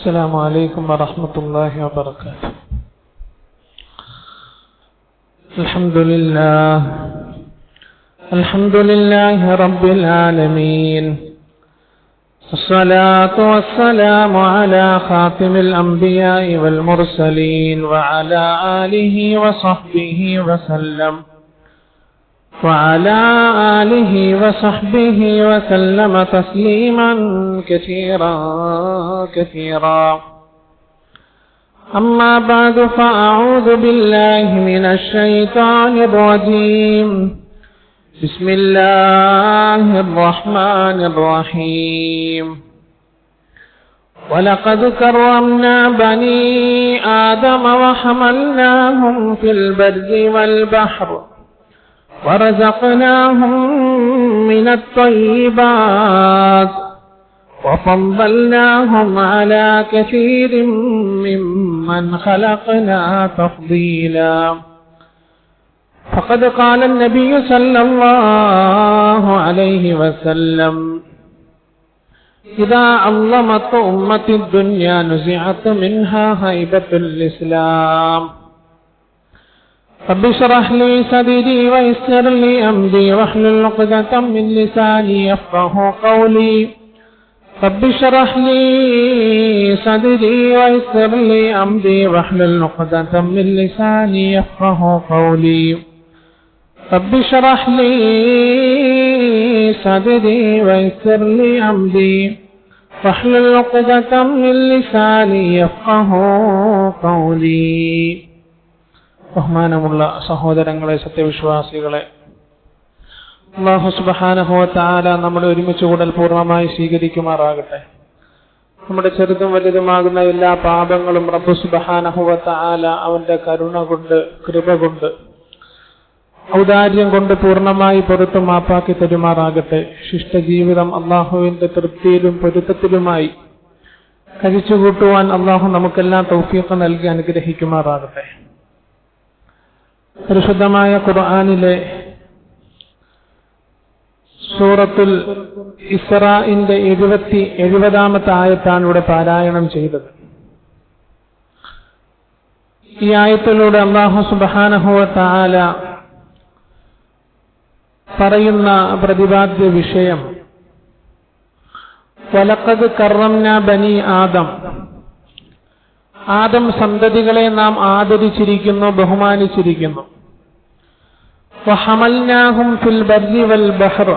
السلام عليكم ورحمة الله وبركاته. الحمد لله رب العالمين، الصلاة والسلام على خاتم الأنبياء والمرسلين وعلى آله وصحبه وسلم تسليما كثيرا. أما بعد، فأعوذ بالله من الشيطان الرجيم. بسم الله الرحمن الرحيم. ولقد كرمنا بني آدم وحملناهم في البر والبحر ورزقناهم من الطيبات وفضلناهم على كثير ممن خلقنا تفضيلا. فقد قال النبي صلى الله عليه وسلم: إذا عظمت أمة الدنيا نزعت منها هيبة الإسلام. رب اشرح لي صدري ويسر لي أمري واحلل عقدة من لساني يفقهوا قولي. رب اشرح لي صدري ويسر لي أمري واحلل عقدة من لساني يفقهوا قولي. رب اشرح لي صدري ويسر لي أمري واحلل عقدة من لساني يفقهوا قولي. ബഹുമാനമുള്ള സഹോദരങ്ങളെ, സത്യവിശ്വാസികളെ, അല്ലാഹു സുബ്ഹാനഹു വ തആല നമ്മുടെ ഒരുമിച്ച് കൂടൽ പൂർണ്ണമായി സ്വീകരിക്കുമാറാകട്ടെ. നമ്മുടെ ചെറുതും വലുതുമാകുന്ന എല്ലാ പാപങ്ങളും റബ്ബ് സുബ്ഹാനഹു വ തആല അവന്റെ കരുണ കൊണ്ട്, കൃപ കൊണ്ട്, ഔദാര്യം കൊണ്ട് പൂർണ്ണമായി പൊറുത്തു മാപ്പാക്കി തരുമാറാകട്ടെ. ശിഷ്ടജീവിതം അല്ലാഹുവിന്റെ തൃപ്തിയിലും പൊരുത്തത്തിലുമായി കഴിച്ചുകൂട്ടുവാൻ അല്ലാഹു നമുക്കെല്ലാം തൗഫീഖ് നൽകി അനുഗ്രഹിക്കുമാറാകട്ടെ. പരിശുദ്ധമായ ഖുർആനിലെ സൂറത്തുൽ ഇസ്രാഇന്റെ 70-ാമത്തെ ആയത്താണ് ഇവിടെ പാരായണം ചെയ്തത്. ഈ ആയത്തിലൂടെ അല്ലാഹു സുബ്ഹാനഹു വ തആല പറയുന്ന പ്രതിപാദ്യ വിഷയം വലഖദ് കറംനാ ബനി ആദം, ആദം സന്തതികളെ നാം ആദരിച്ചിരിക്കുന്നു, ബഹുമാനിച്ചിരിക്കുന്നു. വഹമൽനാഹും ഫിൽ ബർരി വൽ ബഹ്ർ,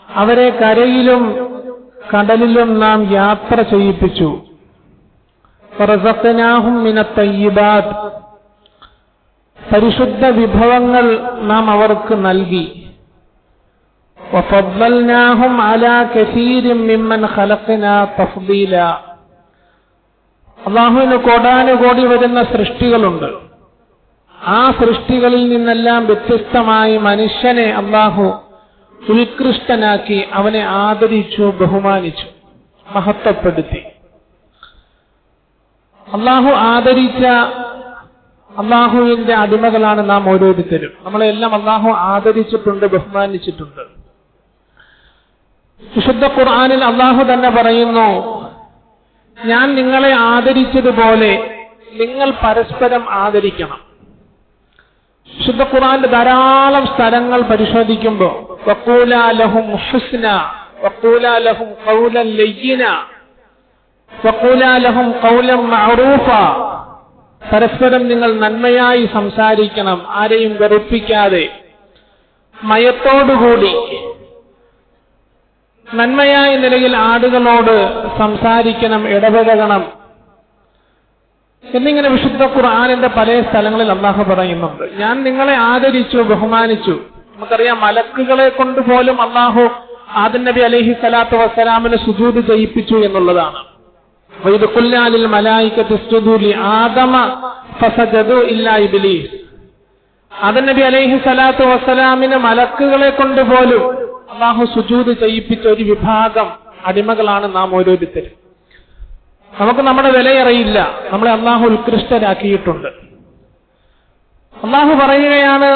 അവരെ കരയിലും കടലിലും നാം യാത്ര ചെയ്യിപ്പിച്ചു. വറസഖ്നാഹും മിനത് തയ്യിബാത്ത്, പരിശുദ്ധ വിഭവങ്ങൾ നാം അവർക്ക് നൽകി. വഫദ്ദൽനാഹും അലാ കസീരിൻ മിമ്മൻ ഖലഖ്നാ തഫ്ദീല, അല്ലാഹുവിന് കോടാനുകോടി വരുന്ന സൃഷ്ടികളുണ്ട്. ആ സൃഷ്ടികളിൽ നിന്നെല്ലാം വ്യത്യസ്തമായി മനുഷ്യനെ അല്ലാഹു ഉത്കൃഷ്ടനാക്കി, അവനെ ആദരിച്ചു, ബഹുമാനിച്ചു, മഹത്വപ്പെടുത്തി. അല്ലാഹു ആദരിച്ച അല്ലാഹുവിന്റെ അടിമകളാണ് നാം ഓരോരുത്തരും. നമ്മളെല്ലാം അല്ലാഹു ആദരിച്ചിട്ടുണ്ട്, ബഹുമാനിച്ചിട്ടുണ്ട്. വിശുദ്ധ ഖുർആനിൽ അല്ലാഹു തന്നെ പറയുന്നു: ഞാൻ നിങ്ങളെ ആദരിച്ചതുപോലെ നിങ്ങൾ പരസ്പരം ആദരിക്കണം. വിശുദ്ധ ഖുർആനിലെ ധാരാളം സ്ഥലങ്ങൾ പരിശോധിക്കുമ്പോൾ വഖൂലാ ലഹും ഹുസ്ന, വഖൂലാ ലഹും ഖൗലൻ ലയ്യിന, വഖൂലാ ലഹും ഖൗലൻ മഅറൂഫ, പരസ്പരം നിങ്ങൾ നന്മയായി സംസാരിക്കണം, ആരെയും വെറുപ്പിക്കാതെ, മയത്തോടുകൂടി നന്മയായ നിലയിൽ ആളുകളോട് സംസാരിക്കണം, ഇടപഴകണം എന്നിങ്ങനെ വിശുദ്ധ ഖുർആനിന്റെ പല സ്ഥലങ്ങളിൽ അല്ലാഹു പറയുന്നുണ്ട്. ഞാൻ നിങ്ങളെ ആദരിച്ചു, ബഹുമാനിച്ചു. നമുക്കറിയാം, മലക്കുകളെ കൊണ്ട് പോലും അല്ലാഹു ആദം നബി അലൈഹി സ്വലാത്തു വസ്സലാമിന് സുജൂദ് ചെയ്യിപ്പിച്ചു എന്നുള്ളതാണ്. വഇദ് ഖുൽനാ ലിൽ മലായികത്തി ഇസ്ജുദൂ ലി ആദമ ഫസജദൂ ഇല്ലാ ഇബ്ലീസ്. ആദം നബി അലൈഹി സ്വലാത്തു വസ്സലാമിന് മലക്കുകളെ കൊണ്ട് പോലും അല്ലാഹു സുജൂദ് ചെയ്യിപ്പിച്ച ഒരു വിഭാഗം അടിമകളാണ് നാം ഓരോരുത്തരും. നമുക്ക് നമ്മുടെ വിലയറിയില്ല, നമ്മളെ അല്ലാഹു ഉത്കൃഷ്ടരാക്കിയിട്ടുണ്ട്. അല്ലാഹു പറയുകയാണ്,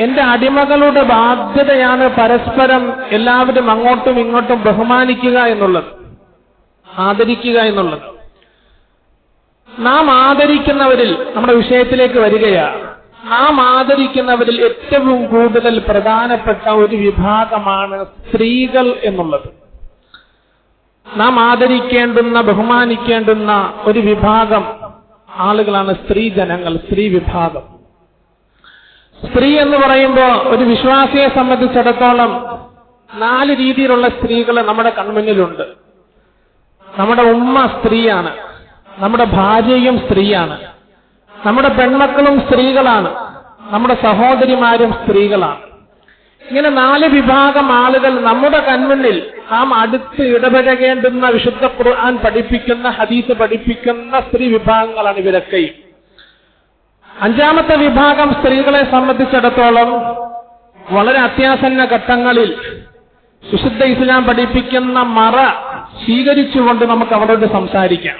എന്റെ അടിമകളുടെ ബാധ്യതയാണ് പരസ്പരം എല്ലാവരും അങ്ങോട്ടും ഇങ്ങോട്ടും ബഹുമാനിക്കുക എന്നുള്ളത്. ആദരിക്കുക എന്നുള്ളത്. നാം ആദരിക്കുന്നവരിൽ നമ്മുടെ വിഷയത്തിലേക്ക് വരികയാണ്. നാം ആദരിക്കുന്നവരിൽ ഏറ്റവും കൂടുതൽ പ്രധാനപ്പെട്ട ഒരു വിഭാഗമാണ് സ്ത്രീകൾ എന്നുള്ളത്. നാം ആദരിക്കേണ്ടുന്ന ബഹുമാനിക്കേണ്ടുന്ന ഒരു വിഭാഗം ആളുകളാണ് സ്ത്രീ ജനങ്ങൾ, സ്ത്രീ വിഭാഗം. സ്ത്രീ എന്ന് പറയുമ്പോൾ ഒരു വിശ്വാസിയെ സംബന്ധിച്ചിടത്തോളം 4 രീതിയിലുള്ള സ്ത്രീകൾ നമ്മുടെ കൺമുന്നിലുണ്ട്. നമ്മുടെ ഉമ്മ സ്ത്രീയാണ്, നമ്മുടെ ഭാര്യയും സ്ത്രീയാണ്, നമ്മുടെ പെൺമക്കളും സ്ത്രീകളാണ്, നമ്മുടെ സഹോദരിമാരും സ്ത്രീകളാണ്. ഇങ്ങനെ 4 വിഭാഗം ആളുകൾ നമ്മുടെ കൺമുന്നിൽ നാം അടുത്ത് ഇടപഴകേണ്ടുന്ന വിശുദ്ധ ഖുർആൻ പഠിപ്പിക്കുന്ന, ഹദീസ് പഠിപ്പിക്കുന്ന സ്ത്രീ വിഭാഗങ്ങളാണ് ഇവരൊക്കെയും. 5ാമത്തെ വിഭാഗം സ്ത്രീകളെ സംബന്ധിച്ചിടത്തോളം വളരെ അത്യാസന്ന ഘട്ടങ്ങളിൽ വിശുദ്ധ ഇസ്ലാം പഠിപ്പിക്കുന്ന മറ സ്വീകരിച്ചുകൊണ്ട് നമുക്ക് അവരോട് സംസാരിക്കാം.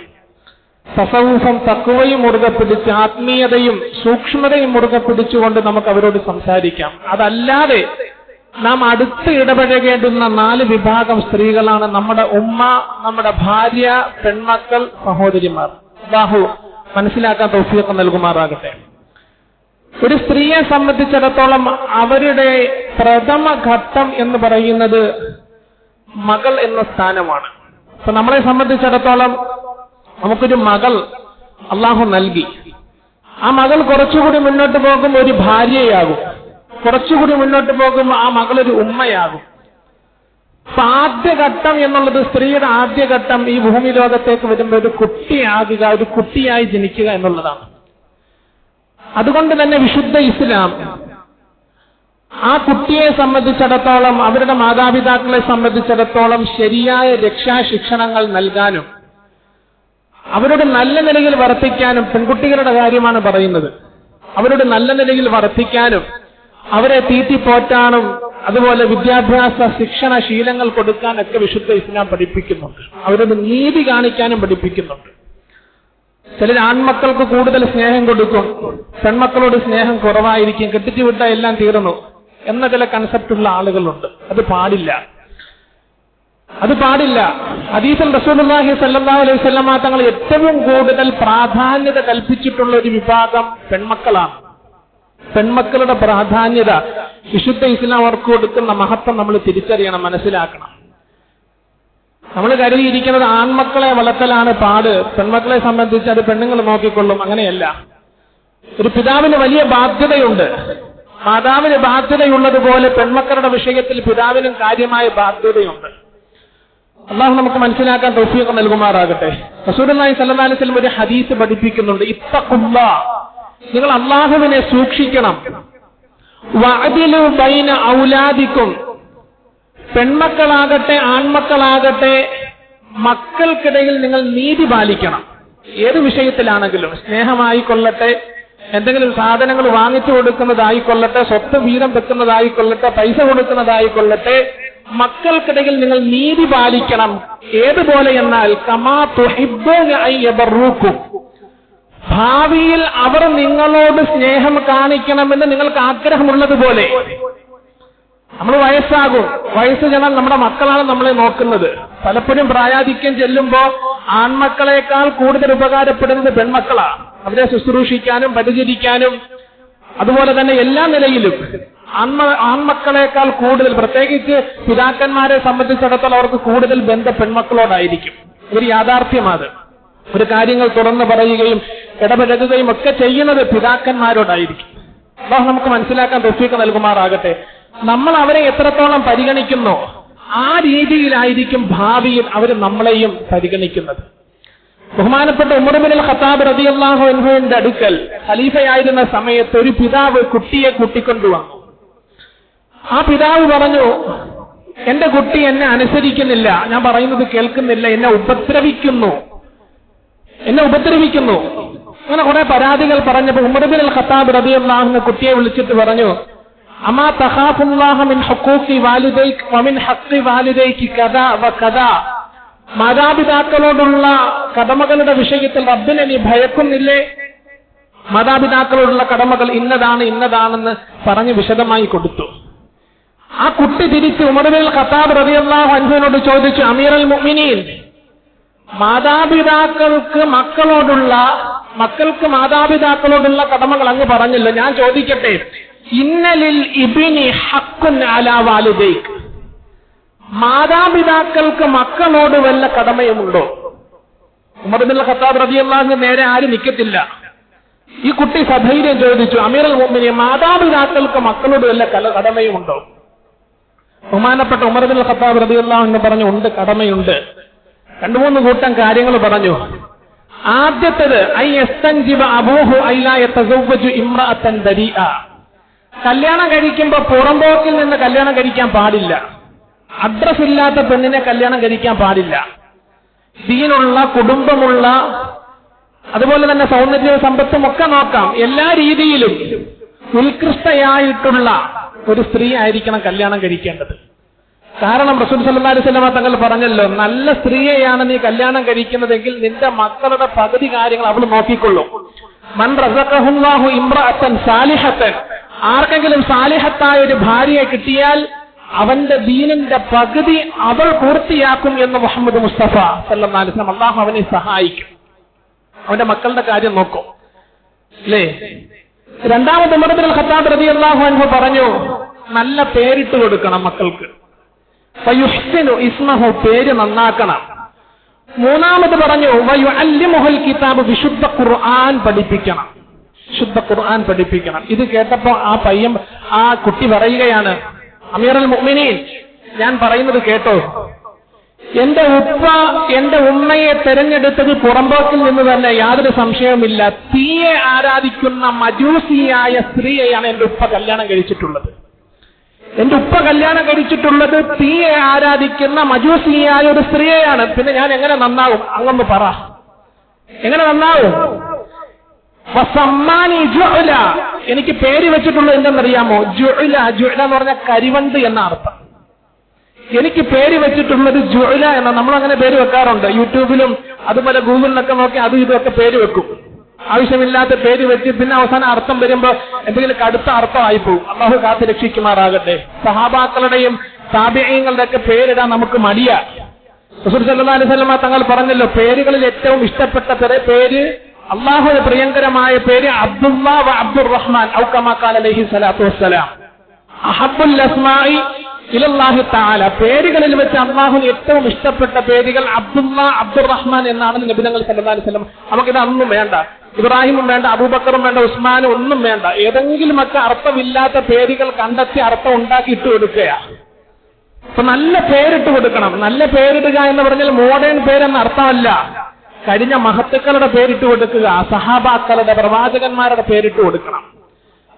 തസവ്വുഫും തഖ്വയും മുറുകെ പിടിച്ച്, ആത്മീയതയും സൂക്ഷ്മതയും മുറുകെ പിടിച്ചുകൊണ്ട് നമുക്ക് അവരോട് സംസാരിക്കാം. അതല്ലാതെ നാം അടുത്ത് ഇടപഴകേണ്ടുന്ന 4 വിഭാഗം സ്ത്രീകളാണ് നമ്മുടെ ഉമ്മ, നമ്മുടെ ഭാര്യ, പെൺമക്കൾ, സഹോദരിമാർ. അല്ലാഹു മനസ്സിലാക്കാൻ തൗഫീഖ് നൽകുമാറാകട്ടെ. ഒരു സ്ത്രീയെ സംബന്ധിച്ചിടത്തോളം അവരുടെ പ്രഥമ ഘട്ടം എന്ന് പറയുന്നത് മകൾ എന്ന സ്ഥാനമാണ്. അപ്പൊ നമ്മളെ സംബന്ധിച്ചിടത്തോളം നമുക്കൊരു മകൾ അള്ളാഹു നൽകി. ആ മകൾ കുറച്ചുകൂടി മുന്നോട്ട് പോകുമ്പോൾ ഒരു ഭാര്യയാകും, കുറച്ചുകൂടി മുന്നോട്ട് പോകുമ്പോൾ ആ മകളൊരു ഉമ്മയാകും. അപ്പൊ ആദ്യഘട്ടം എന്നുള്ളത്, സ്ത്രീയുടെ ആദ്യഘട്ടം ഈ ഭൂമി ലോകത്തേക്ക് വരുമ്പോൾ ഒരു കുട്ടിയാകുക, ഒരു കുട്ടിയായി ജനിക്കുക എന്നുള്ളതാണ്. അതുകൊണ്ട് തന്നെ വിശുദ്ധ ഇസ്ലാം ആ കുട്ടിയെ സംബന്ധിച്ചിടത്തോളം, അവരുടെ മാതാപിതാക്കളെ സംബന്ധിച്ചിടത്തോളം ശരിയായ രക്ഷാശിക്ഷണങ്ങൾ നൽകാനും അവരോട് നല്ല നിലയിൽ വർത്തിക്കാനും, പെൺകുട്ടികളുടെ കാര്യമാണ് പറയുന്നത്, അവരോട് നല്ല നിലയിൽ വർത്തിക്കാനും അവരെ തീറ്റിപ്പോറ്റാനും അതുപോലെ വിദ്യാഭ്യാസ ശിക്ഷണ ശീലങ്ങൾ കൊടുക്കാനൊക്കെ വിശുദ്ധ ഇസ്ലാം പഠിപ്പിക്കുന്നുണ്ട്. അവരോട് നീതി കാണിക്കാനും പഠിപ്പിക്കുന്നുണ്ട്. ചിലർ ആൺമക്കൾക്ക് കൂടുതൽ സ്നേഹം കൊടുക്കും, പെൺമക്കളോട് സ്നേഹം കുറവായിരിക്കും, കെട്ടിച്ചു വിട്ടാൽ എല്ലാം തീർന്നു എന്ന ചില കൺസെപ്റ്റുള്ള ആളുകളുണ്ട്. അത് പാടില്ല, അത് പാടില്ല. ഹദീസിൽ റസൂലുള്ളാഹി സ്വല്ലല്ലാഹു അലൈഹി വസല്ലം തങ്ങൾ ഏറ്റവും കൂടുതൽ പ്രാധാന്യത കൽപ്പിച്ചിട്ടുള്ള ഒരു വിഭാഗം പെൺമക്കളാണ്. പെൺമക്കളുടെ പ്രാധാന്യത, വിശുദ്ധ ഇസ്ലാം അവർക്ക് കൊടുക്കുന്ന മഹത്വം നമ്മൾ തിരിച്ചറിയണം, മനസ്സിലാക്കണം. നമ്മൾ കരുതിയിരിക്കുന്നത് ആൺമക്കളെ വളർത്തലാണ് പാട്, പെൺമക്കളെ സംബന്ധിച്ച് അത് പെണ്ണുങ്ങൾ നോക്കിക്കൊള്ളും. അങ്ങനെയല്ല. ഒരു പിതാവിന് വലിയ ബാധ്യതയുണ്ട്. മാതാവിന് ബാധ്യതയുള്ളതുപോലെ പെൺമക്കളുടെ വിഷയത്തിൽ പിതാവിനും കാര്യമായ ബാധ്യതയുണ്ട്. അള്ളാഹു നമുക്ക് മനസ്സിലാക്കാൻ തൗഫീഖ് നൽകുമാറാകട്ടെ. റസൂലുള്ളാഹി സ്വല്ലല്ലാഹു അലൈഹി വസല്ലം ഒരു ഹദീസ് പഠിപ്പിക്കുന്നുണ്ട്, ഇത്തഖുല്ലാഹ്, നിങ്ങൾ അള്ളാഹുവിനെ സൂക്ഷിക്കണം. വഅദിലു ബൈന ഔലാദിക്കും, പെൺമക്കളാകട്ടെ ആൺമക്കളാകട്ടെ മക്കൾക്കിടയിൽ നിങ്ങൾ നീതി പാലിക്കണം. ഏത് വിഷയത്തിലാണെങ്കിലും, സ്നേഹമായിക്കൊള്ളട്ടെ, എന്തെങ്കിലും സാധനങ്ങൾ വാങ്ങിച്ചു കൊടുക്കുന്നതായിക്കൊള്ളട്ടെ, സ്വത്ത് വീതം വെക്കുന്നതായിക്കൊള്ളട്ടെ, പൈസ കൊടുക്കുന്നതായിക്കൊള്ളട്ടെ, മക്കൾക്കിടയിൽ നിങ്ങൾ നീതി പാലിക്കണം. ഏതുപോലെ എന്നാൽ കമാ തുഹിബ്ബൂന അൻ യബറൂക്കും, ഭാവിയിൽ അവർ നിങ്ങളോട് സ്നേഹം കാണിക്കണമെന്ന് നിങ്ങൾക്ക് ആഗ്രഹമുള്ളതുപോലെ. നമ്മൾ വയസ്സാകും, വയസ്സ് ചെന്നാൽ നമ്മുടെ മക്കളാണ് നമ്മളെ നോക്കുന്നത്. പലപ്പോഴും പ്രായാധിക്യം ചെല്ലുമ്പോൾ ആൺമക്കളെക്കാൾ കൂടുതൽ ഉപകാരപ്പെടുന്നത് പെൺമക്കളാണ്. അവരെ ശുശ്രൂഷിക്കാനും പരിചരിക്കാനും അതുപോലെ തന്നെ എല്ലാ നിലയിലും ആൺമക്കളെക്കാൾ കൂടുതൽ, പ്രത്യേകിച്ച് പിതാക്കന്മാരെ സംബന്ധിച്ചിടത്തോളം അവർക്ക് കൂടുതൽ ബന്ധം പെൺമക്കളോടായിരിക്കും. ഒരു യാഥാർത്ഥ്യമാണ്. ഒരു കാര്യങ്ങൾ തുറന്നു പറയുകയും ഇടപഴകുകയും ഒക്കെ ചെയ്യുന്നത് പിതാക്കന്മാരോടായിരിക്കും. അല്ലാഹു നമുക്ക് മനസ്സിലാക്കാൻ തൗഫീഖ് നൽകുമാറാകട്ടെ. നമ്മൾ അവരെ എത്രത്തോളം പരിഗണിക്കുന്നോ ആ രീതിയിലായിരിക്കും ഭാവിയിൽ അവർ നമ്മളെയും പരിഗണിക്കുന്നത്. ബഹുമാനപ്പെട്ട ഉമർ ഇബ്നുൽ ഖത്താബ് റളിയല്ലാഹു അൻഹുവിന്റെ അടുക്കൽ ഖലീഫയായിരുന്ന സമയത്ത് ഒരു പിതാവ് കുട്ടിയെ കൂട്ടിക്കൊണ്ടുവന്നു. ആ പിതാവ് പറഞ്ഞു, എന്റെ കുട്ടി എന്നെ അനുസരിക്കുന്നില്ല, ഞാൻ പറയുന്നത് കേൾക്കുന്നില്ല, എന്നെ ഉപദ്രവിക്കുന്നു. അങ്ങനെ കുറെ പരാതികൾ പറഞ്ഞപ്പോൾ ഉമർ ഇബ്നുൽ ഖത്താബ് റളിയല്ലാഹു അൻഹു കുട്ടിയെ വിളിച്ചിട്ട് പറഞ്ഞു, അമാ തഖാഫുല്ലാഹ മിൻ ഹുഖൂഖി വാലിദൈക വമിൻ ഹഖ്ഖി വാലിദൈക കദാ വകദാ, മാതാപിതാക്കളോടുള്ള കടമകളുടെ വിഷയത്തിൽ റബ്ബിനെ നീ ഭയക്കുന്നില്ലേ? മാതാപിതാക്കളോടുള്ള കടമകൾ ഇന്നതാണെന്ന് പറഞ്ഞ് വിശദമായി കൊടുത്തു. ആ കുട്ടി തിരിച്ച് ഉമർ ഇബ്നുൽ ഖത്താബ് റളിയല്ലാഹു അൻഹുവിനോട് ചോദിച്ചു, അമീറുൽ മുഅ്മിനീൻ, മാതാപിതാക്കൾക്ക് മക്കൾക്ക് മാതാപിതാക്കളോടുള്ള കടമകൾ അങ്ങ് പറഞ്ഞല്ലോ. ഞാൻ ചോദിക്കട്ടെ, ഇന്നലിൽ ഇബ്നി ഹഖ്ഖുൻ അലാ വാലിദൈക്, മാതാപിതാക്കൾക്ക് മക്കളോട് വല്ല കടമയുമുണ്ടോ? ഉമർ ഇബ്നുൽ ഖത്താബ് റളിയല്ലാഹു അൻഹു നേരെ ആരും നിൽക്കത്തില്ല. ഈ കുട്ടി സധൈര്യം ചോദിച്ചു, അമീറുൽ മുഅ്മിനീൻ, മാതാപിതാക്കൾക്ക് മക്കളോട് വല്ല കടമയുമുണ്ടോ? ബഹുമാനപ്പെട്ട ഉമർ ഇബ്നുൽ ഖത്താബ് റളിയല്ലാഹു അൻഹു പറഞ്ഞു, ഉണ്ട്, കടമയുണ്ട്. 2-3 കൂട്ടം കാര്യങ്ങൾ പറഞ്ഞു. ആദ്യത്തേത് അയ്യസ്തൻജിബ അബൂഹു അല്ലാ യതസവ്വജു ഇംറഅതൻ ബരീഅ, കല്യാണം കഴിക്കുമ്പോൾ പുറമ്പോക്കിൽ നിന്ന് കല്യാണം കഴിക്കാൻ പാടില്ല. അഡ്രസ് ഇല്ലാത്ത പെണ്ണിനെ കല്യാണം കഴിക്കാൻ പാടില്ല. ദീനുള്ള, കുടുംബമുള്ള, അതുപോലെ തന്നെ സൗന്ദര്യവും സമ്പത്തും ഒക്കെ നോക്കാം, എല്ലാ രീതിയിലും ഉത്കൃഷ്ടയായിട്ടുള്ള ഒരു സ്ത്രീ ആയിരിക്കണം കല്യാണം കഴിക്കേണ്ടത്. കാരണം റസൂൽ സല്ലല്ലാഹു അലൈഹി വസല്ലം തങ്ങൾ പറഞ്ഞല്ലോ, നല്ല സ്ത്രീയെയാണ് നീ കല്യാണം കഴിക്കുന്നതെങ്കിൽ നിന്റെ മക്കളുടെ പകുതി കാര്യങ്ങൾ അവൾ നോക്കിക്കൊള്ളും. മൻ റസഖഹുല്ലാഹു ഇംറഅതൻ സാലിഹത്തൻ, ആർക്കെങ്കിലും സാലിഹത്തായ ഒരു ഭാര്യയെ കിട്ടിയാൽ അവന്റെ ദീനിന്റെ പകുതി അവൾ പൂർത്തിയാക്കും എന്ന് മുഹമ്മദ് മുസ്തഫ സല്ലല്ലാഹു അലൈഹി വസല്ലം. അല്ലാഹു അവനെ സഹായിക്കും, അവന്റെ മക്കളുടെ കാര്യം നോക്കും, അല്ലേ? രണ്ടാമത് ഉമർ ഇബ്നുൽ ഖത്താബ് റളിയല്ലാഹു അൻഹു പറഞ്ഞു, നല്ല പേരിട്ട് കൊടുക്കണം മക്കൾക്ക്. ഫയുഹ്സിനു ഇസ്മഹു, പേര് നന്നാക്കണം. മൂന്നാമത് പറഞ്ഞു വയുഅല്ലിമുഹുൽ കിതാബ്, വിശുദ്ധ ഖുർആൻ പഠിപ്പിക്കണം, വിശുദ്ധ ഖുർആൻ പഠിപ്പിക്കണം. ഇത് കേട്ടപ്പോ ആ കുട്ടി പറയുകയാണ്, അമീറുൽ മുഅ്മിനീൻ, ഞാൻ പറയുന്നത് കേട്ടോ, എന്റെ ഉപ്പ എന്റെ ഉമ്മയെ തെരഞ്ഞെടുത്തത് പുറമ്പോക്കിൽ നിന്ന് തന്നെ, യാതൊരു സംശയവുമില്ല. തീയെ ആരാധിക്കുന്ന മജൂസിയായ സ്ത്രീയെയാണ് എന്റെ ഉപ്പ കല്യാണം കഴിച്ചിട്ടുള്ളത്. എന്റെ ഉപ്പ കല്യാണം കഴിച്ചിട്ടുള്ളത് തീയെ ആരാധിക്കുന്ന മജൂസിയായ ഒരു സ്ത്രീയെയാണ്. പിന്നെ ഞാൻ എങ്ങനെ നന്നാവും? അങ്ങൊന്ന് പറ, എങ്ങനെ നന്നാവും? വസമ്മാനി ജുഅല, എനിക്ക് പേര് വെച്ചിട്ടുള്ളത് എന്തെന്നറിയാമോ? ജുഅല, ജുഅല എന്ന് പറഞ്ഞാൽ കരിവണ്ട് എന്ന അർത്ഥം. എനിക്ക് പേര് വെച്ചിട്ടുള്ളത് ജുഅല എന്ന, നമ്മളങ്ങനെ പേര് വെക്കാറുണ്ട്. യൂട്യൂബിലും അതുപോലെ ഗൂഗിളിലൊക്കെ നോക്കി അതും ഇതൊക്കെ പേര് വെക്കും. ആവശ്യമില്ലാത്ത പേര് വെച്ച് പിന്നെ അവസാനം അർത്ഥം വരുമ്പോ എന്തെങ്കിലും കടുത്ത അർത്ഥമായി പോകും. അല്ലാഹു കാത്ത് രക്ഷിക്കുമാറാകട്ടെ. സഹാബാക്കളുടെയും താബിഈങ്ങളുടെ ഒക്കെ പേരിടാൻ നമുക്ക് മടിയാ. റസൂൽ സല്ലല്ലാഹു അലൈഹി വസല്ലം തങ്ങൾ പറഞ്ഞല്ലോ, പേരുകളിൽ ഏറ്റവും ഇഷ്ടപ്പെട്ട പേര്, അല്ലാഹുവിന് പ്രിയങ്കരമായ പേര് അബ്ദുല്ലാ വ അബ്ദുർറഹ്മാൻ, ഔ കമാ ഖാല അലൈഹി സ്വലാത്തു വസ്സലാം. അഹബ്ബുൽ അസ്മാഇ ഇലല്ലാഹി തആല, പേരുകളിൽ വെച്ച് അല്ലാഹുവിന് ഏറ്റവും ഇഷ്ടപ്പെട്ട പേരുകൾ അബ്ദുല്ലാ, അബ്ദുർറഹ്മാൻ എന്നാണ് നബി തങ്ങൾ സല്ലല്ലാഹു അലൈഹി വസല്ലം. നമുക്കിതൊന്നും വേണ്ട, ഇബ്രാഹിമും വേണ്ട, അബൂബക്കറും വേണ്ട, ഉസ്മാനും ഒന്നും വേണ്ട. ഏതെങ്കിലുമൊക്കെ അർത്ഥമില്ലാത്ത പേരുകൾ കണ്ടെത്തി അർത്ഥം ഉണ്ടാക്കി ഇട്ട് കൊടുക്കുകയാണ്. അപ്പൊ നല്ല പേരിട്ട് കൊടുക്കണം. നല്ല പേരിടുക എന്ന് പറഞ്ഞാൽ മോഡേൺ പേരെന്ന അർത്ഥമല്ല, കഴിഞ്ഞ മഹത്തുക്കളുടെ പേരിട്ട് കൊടുക്കുക, സഹാബാക്കളുടെ, പ്രവാചകന്മാരുടെ പേരിട്ട് കൊടുക്കണം.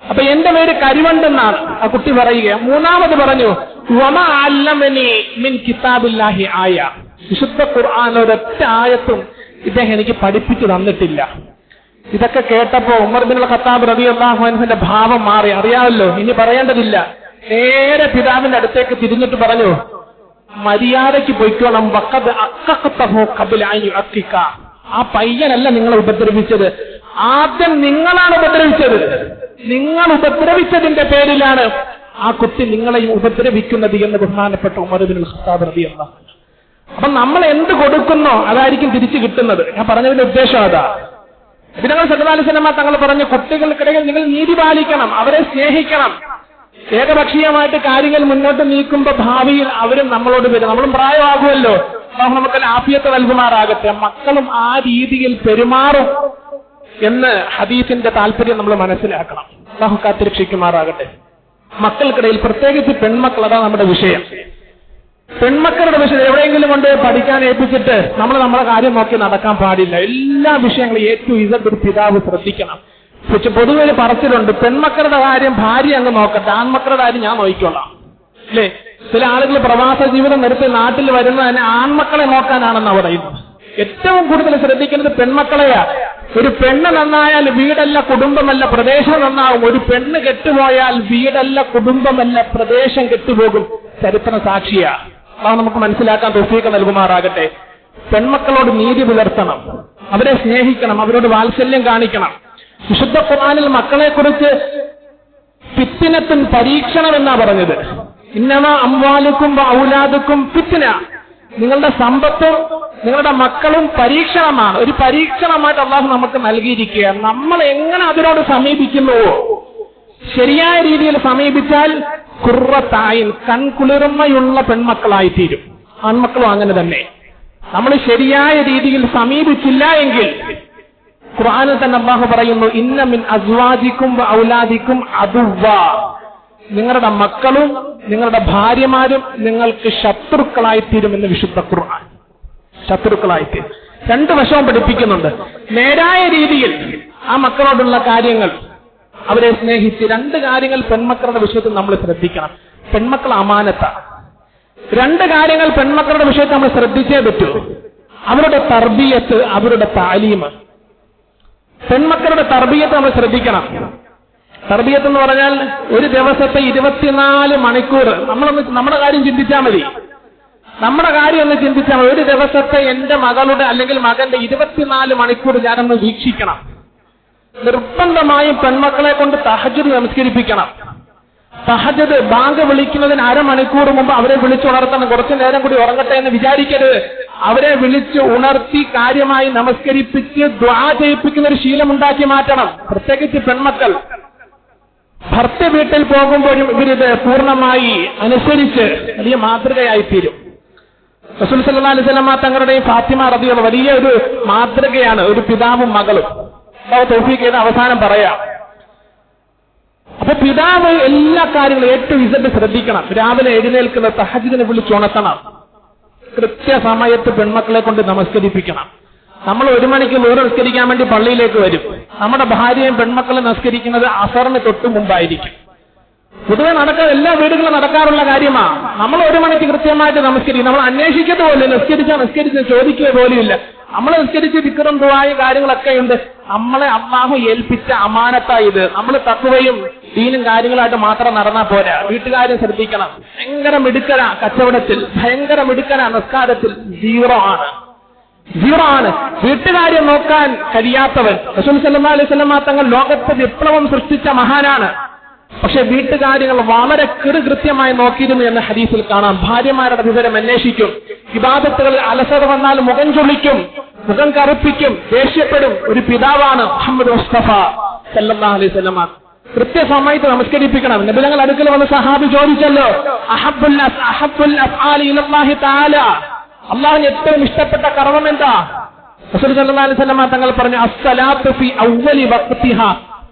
അപ്പൊ എന്റെ പേര് കരിവണ്ടെന്നാണ് ആ കുട്ടി പറയുക. മൂന്നാമത് പറഞ്ഞു വമാ അല്ലമനി മിൻ കിതാബില്ലാഹി ആയ, വിശുദ്ധ ഖുർആൻ ഒരൊറ്റ ആയത്തും ഇദ്ദേഹം എനിക്ക് പഠിപ്പിച്ചു തന്നിട്ടില്ല. ഇതൊക്കെ കേട്ടപ്പോ ഉമർ ഇബ്നുൽ ഖത്താബ് റളിയല്ലാഹു അൻഹുവിന്റെ ഭാവം മാറി. അറിയാമല്ലോ, ഇനി പറയേണ്ടതില്ല. നേരെ പിതാവിന്റെ അടുത്തേക്ക് തിരിഞ്ഞിട്ട് പറഞ്ഞു, മര്യാദയ്ക്ക് പൊയ്ക്കോണം. വഖദ് അഖഖതഹു ഖബ്ല അൻ യുഅഖിക, ആ പയ്യനല്ല നിങ്ങളെ ഉപദ്രവിച്ചത്, ആദ്യം നിങ്ങളാണ് ഉപദ്രവിച്ചത്. നിങ്ങൾ ഉപദ്രവിച്ചതിന്റെ പേരിലാണ് ആ കുട്ടി നിങ്ങളെയും ഉപദ്രവിക്കുന്നത് എന്ന് ബഹുമാനപ്പെട്ട ഉമർ ഇബ്നുൽ ഖത്താബ് റളിയല്ലാഹു അൻഹു. അപ്പൊ നമ്മൾ എന്ത് കൊടുക്കുന്നോ അതായിരിക്കും തിരിച്ചു കിട്ടുന്നത്. ഞാൻ പറഞ്ഞതിന്റെ ഉദ്ദേശം അതാ. നബി സല്ലല്ലാഹു അലൈഹി വസല്ലം തങ്ങൾ പറഞ്ഞു, കുട്ടികൾക്കിടയിൽ നിങ്ങൾ നീതി പാലിക്കണം, അവരെ സ്നേഹിക്കണം. ഏകപക്ഷീയമായിട്ട് കാര്യങ്ങൾ മുന്നോട്ട് നീക്കുമ്പോ ഭാവിയിൽ അവരും നമ്മളോട് വരും. നമ്മളും പ്രായമാകുമല്ലോ, നമുക്ക് ആഫിയത്ത് നൽകുമാറാകട്ടെ. മക്കളും ആ രീതിയിൽ പെരുമാറും എന്ന് ഹദീസിന്റെ താല്പര്യം നമ്മൾ മനസ്സിലാക്കണം. അല്ലാഹു കാത്തുരക്ഷിക്കുമാറാകട്ടെ. മക്കൾക്കിടയിൽ പ്രത്യേകിച്ച് പെൺമക്കൾ, അതാണ് നമ്മുടെ വിഷയം. പെൺമക്കളുടെ വിഷയം എവിടെയെങ്കിലും കൊണ്ട് പഠിക്കാൻ ഏൽപ്പിച്ചിട്ട് നമ്മൾ നമ്മുടെ കാര്യം നോക്കി നടക്കാൻ പാടില്ല. എല്ലാ വിഷയങ്ങളും A to Z ഒരു പിതാവ് ശ്രദ്ധിക്കണം. പക്ഷെ പൊതുവെ പറച്ചിലുണ്ട്, പെൺമക്കളുടെ കാര്യം ഭാര്യ അങ്ങ് നോക്കട്ടെ, ആൺമക്കളുടെ കാര്യം ഞാൻ നോക്കിക്കോളാം, അല്ലേ? ചില ആളുകൾ പ്രവാസ ജീവിതം നിർത്തി നാട്ടിൽ വരുന്നത് തന്നെ ആൺമക്കളെ നോക്കാനാണെന്നാണ് പറയുന്നത്. ഏറ്റവും കൂടുതൽ ശ്രദ്ധിക്കുന്നത് പെൺമക്കളെയാ. ഒരു പെണ്ണ് നന്നായാൽ വീടല്ല, കുടുംബമല്ല, പ്രദേശം നന്നാവും. ഒരു പെണ്ണ് കെട്ടുപോയാൽ വീടല്ല, കുടുംബമല്ല, പ്രദേശം കെട്ടുപോകും. ചരിത്ര സാക്ഷിയാ. അത് നമുക്ക് മനസ്സിലാക്കാൻ തൗഫീഖ് നൽകുമാറാകട്ടെ. പെൺമക്കളോട് നീതി പുലർത്തണം, അവരെ സ്നേഹിക്കണം, അവരോട് വാത്സല്യം കാണിക്കണം. വിശുദ്ധ ഖുർആനിൽ മക്കളെ കുറിച്ച് ഫിത്നത്തുൻ, പരീക്ഷണം എന്നാ പറഞ്ഞത്. ഇന്നമാ അംവാലുക്കും ഔലാദുക്കും ഫിത്ന, നിങ്ങളുടെ സമ്പത്തും നിങ്ങളുടെ മക്കളും പരീക്ഷണമാണ്. ഒരു പരീക്ഷണമായിട്ട് അള്ളാഹു നമുക്ക് നൽകിയിരിക്കുകയാണ്. നമ്മൾ എങ്ങനെ അതിനോട് സമീപിക്കുന്നുവോ, ശരിയായ രീതിയിൽ സമീപിച്ചാൽ ഖുർറത്തായിൻ, കൺകുളിർമയുള്ള പെൺമക്കളായിത്തീരും. ആൺമക്കളും അങ്ങനെ തന്നെ. നമ്മൾ ശരിയായ രീതിയിൽ സമീപിച്ചില്ല എങ്കിൽ ഖുർആനിൽ തന്നെ അല്ലാഹു പറയുന്നു, ഇന്ന മിൻ അസ്വാജിക്കും ഔലാദിക്കും അദുവ്വാ, നിങ്ങളുടെ മക്കളും നിങ്ങളുടെ ഭാര്യമാരും നിങ്ങൾക്ക് ശത്രുക്കളായിത്തീരുമെന്ന് വിശുദ്ധ ഖുർആൻ. ശത്രുക്കളായിത്തീരും. രണ്ടു വശവും പഠിപ്പിക്കുന്നുണ്ട്. നേരായ രീതിയിൽ ആ മക്കളോടുള്ള കാര്യങ്ങൾ, അവരെ സ്നേഹിച്ച്, രണ്ട് കാര്യങ്ങൾ പെൺമക്കളുടെ വിഷയത്തിൽ നമ്മൾ ശ്രദ്ധിക്കണം. പെൺമക്കൾ അമാനത്താണ്. രണ്ട് കാര്യങ്ങൾ പെൺമക്കളുടെ വിഷയത്തിൽ നമ്മൾ ശ്രദ്ധിച്ചേ പറ്റൂ. അവരുടെ തർബിയത്ത്, അവരുടെ താലീമ്. പെൺമക്കളുടെ തർബിയത്ത് നമ്മൾ ശ്രദ്ധിക്കണം. തർബിയത്ത് എന്ന് പറഞ്ഞാൽ ഒരു ദിവസത്തെ 24 മണിക്കൂർ നമ്മുടെ കാര്യം ചിന്തിച്ചാൽ മതി. നമ്മുടെ കാര്യം ഒന്ന് ചിന്തിച്ചാൽ മതി. ഒരു ദിവസത്തെ എന്റെ മകളുടെ അല്ലെങ്കിൽ മകന്റെ 24 മണിക്കൂർ ഞാനൊന്ന് വീക്ഷിക്കണം. നിർബന്ധമായും പെൺമക്കളെ കൊണ്ട് തഹജ്ജുദ് നമസ്കരിപ്പിക്കണം. തഹജ്ജുദ് ബാങ്ക് വിളിക്കുന്നതിന് അരമണിക്കൂർ മുമ്പ് അവരെ വിളിച്ചുണർത്തണം. കുറച്ചു നേരം കൂടി ഉറങ്ങട്ടെ എന്ന് വിചാരിക്കരുത്. അവരെ വിളിച്ച് ഉണർത്തി കാര്യമായി നമസ്കരിപ്പിച്ച് ദുആ ചെയ്യിപ്പിക്കുന്ന ഒരു ശീലം ഉണ്ടാക്കി മാറ്റണം. പ്രത്യേകിച്ച് പെൺമക്കൾ ഭർത്ത വീട്ടിൽ പോകുമ്പോഴും ഇവരിത് പൂർണ്ണമായി അനുസരിച്ച് വലിയ മാതൃകയായിത്തീരും. റസൂൽ സല്ലല്ലാഹു അലൈഹി വസല്ലം തങ്ങളുടെയും ഫാത്തിമ റളിയല്ലാഹു വലിയ ഒരു മാതൃകയാണ്. ഒരു പിതാവും മകളും. അല്ലാഹു തൗഫീഖ് ചെയ്ത് അവസാനം പറയാം. അപ്പൊ പിതാവ് എല്ലാ കാര്യങ്ങളും A to Z ശ്രദ്ധിക്കണം. രാവിലെ എഴുന്നേൽക്കുന്ന തഹജ്ജുദിനെ വിളിച്ചുണർത്തണം. കൃത്യസമയത്ത് പെൺമക്കളെ കൊണ്ട് നമസ്കരിപ്പിക്കണം. നമ്മൾ 1 മണിക്ക് ളുഹർ നിസ്കരിക്കാൻ വേണ്ടി പള്ളിയിലേക്ക് വരും. നമ്മുടെ ഭാര്യയും പെൺമക്കളെ നമസ്കരിക്കുന്നത് അസറിന് തൊട്ട് മുമ്പായിരിക്കും. പൊതുവെ എല്ലാ വീടുകളും നടക്കാറുള്ള കാര്യമാണ്. നമ്മൾ 1 മണിക്ക് കൃത്യമായിട്ട് നമസ്കരിക്കും. നമ്മൾ അന്വേഷിക്കത്ത് പോലും നിസ്കരിച്ച് ചോദിക്കുക പോലുമില്ല. നമ്മൾ നിസ്കരിച്ച് ദിക്റും ദുആയും കാര്യങ്ങളൊക്കെ ഉണ്ട്. നമ്മളെ അല്ലാഹു ഏൽപ്പിച്ച അമാനത്തായി ഇത്. നമ്മൾ തഖ്വയും ദീനും കാര്യങ്ങളായിട്ട് മാത്രം നടന്നാൽ പോരാ. വീട്ടുകാരും ശ്രദ്ധിക്കണം. ഭയങ്കര മിടുക്കനാ കച്ചവടത്തിൽ, ഭയങ്കര മിടുക്കനാ നിസ്കാരത്തിൽ, സീറോ ആണ്. വീട്ടുകാര്യം നോക്കാൻ കഴിയാത്തവൻ. റസൂൽ സല്ലല്ലാഹു അലൈഹി വസല്ലം തങ്ങൾ ലോകത്തെ വിപ്ലവം സൃഷ്ടിച്ച മഹാനാണ്. പക്ഷെ വീട്ടുകാര്യങ്ങൾ വളരെ കൃത്യമായി നോക്കിയിരുന്നു എന്ന് ഹദീസിൽ കാണാം. ഭാര്യമാരുടെ വിവരം അന്വേഷിക്കും. ഇബാദത്തുകളിൽ അലസത വന്നാൽ മുഖം ചൊളിക്കും, മുഖം കറുപ്പിക്കും, ദേഷ്യപ്പെടും. ഒരു പിതാവാണ് മുഹമ്മദ് മുസ്തഫ സല്ലല്ലാഹു അലൈഹി വസല്ലം. കൃത്യസമയത്ത് നമസ്കരിപ്പിക്കണം. നബി തങ്ങൾ അടുക്കൽ വന്ന് സഹാബി ചോദിച്ചല്ലോ, അഹബ്ബുൽ അഫ്ആലി ഇലല്ലാഹി തആല, അല്ലാഹുവിന് ഏറ്റവും ഇഷ്ടപ്പെട്ട കർമ്മം എന്താ? റസൂൽ സല്ലല്ലാഹു അലൈഹി വസല്ലം തങ്ങൾ പറഞ്ഞു, അസ്സലാത്തു ഫി അവ്വലി വഖ്തിഹാ,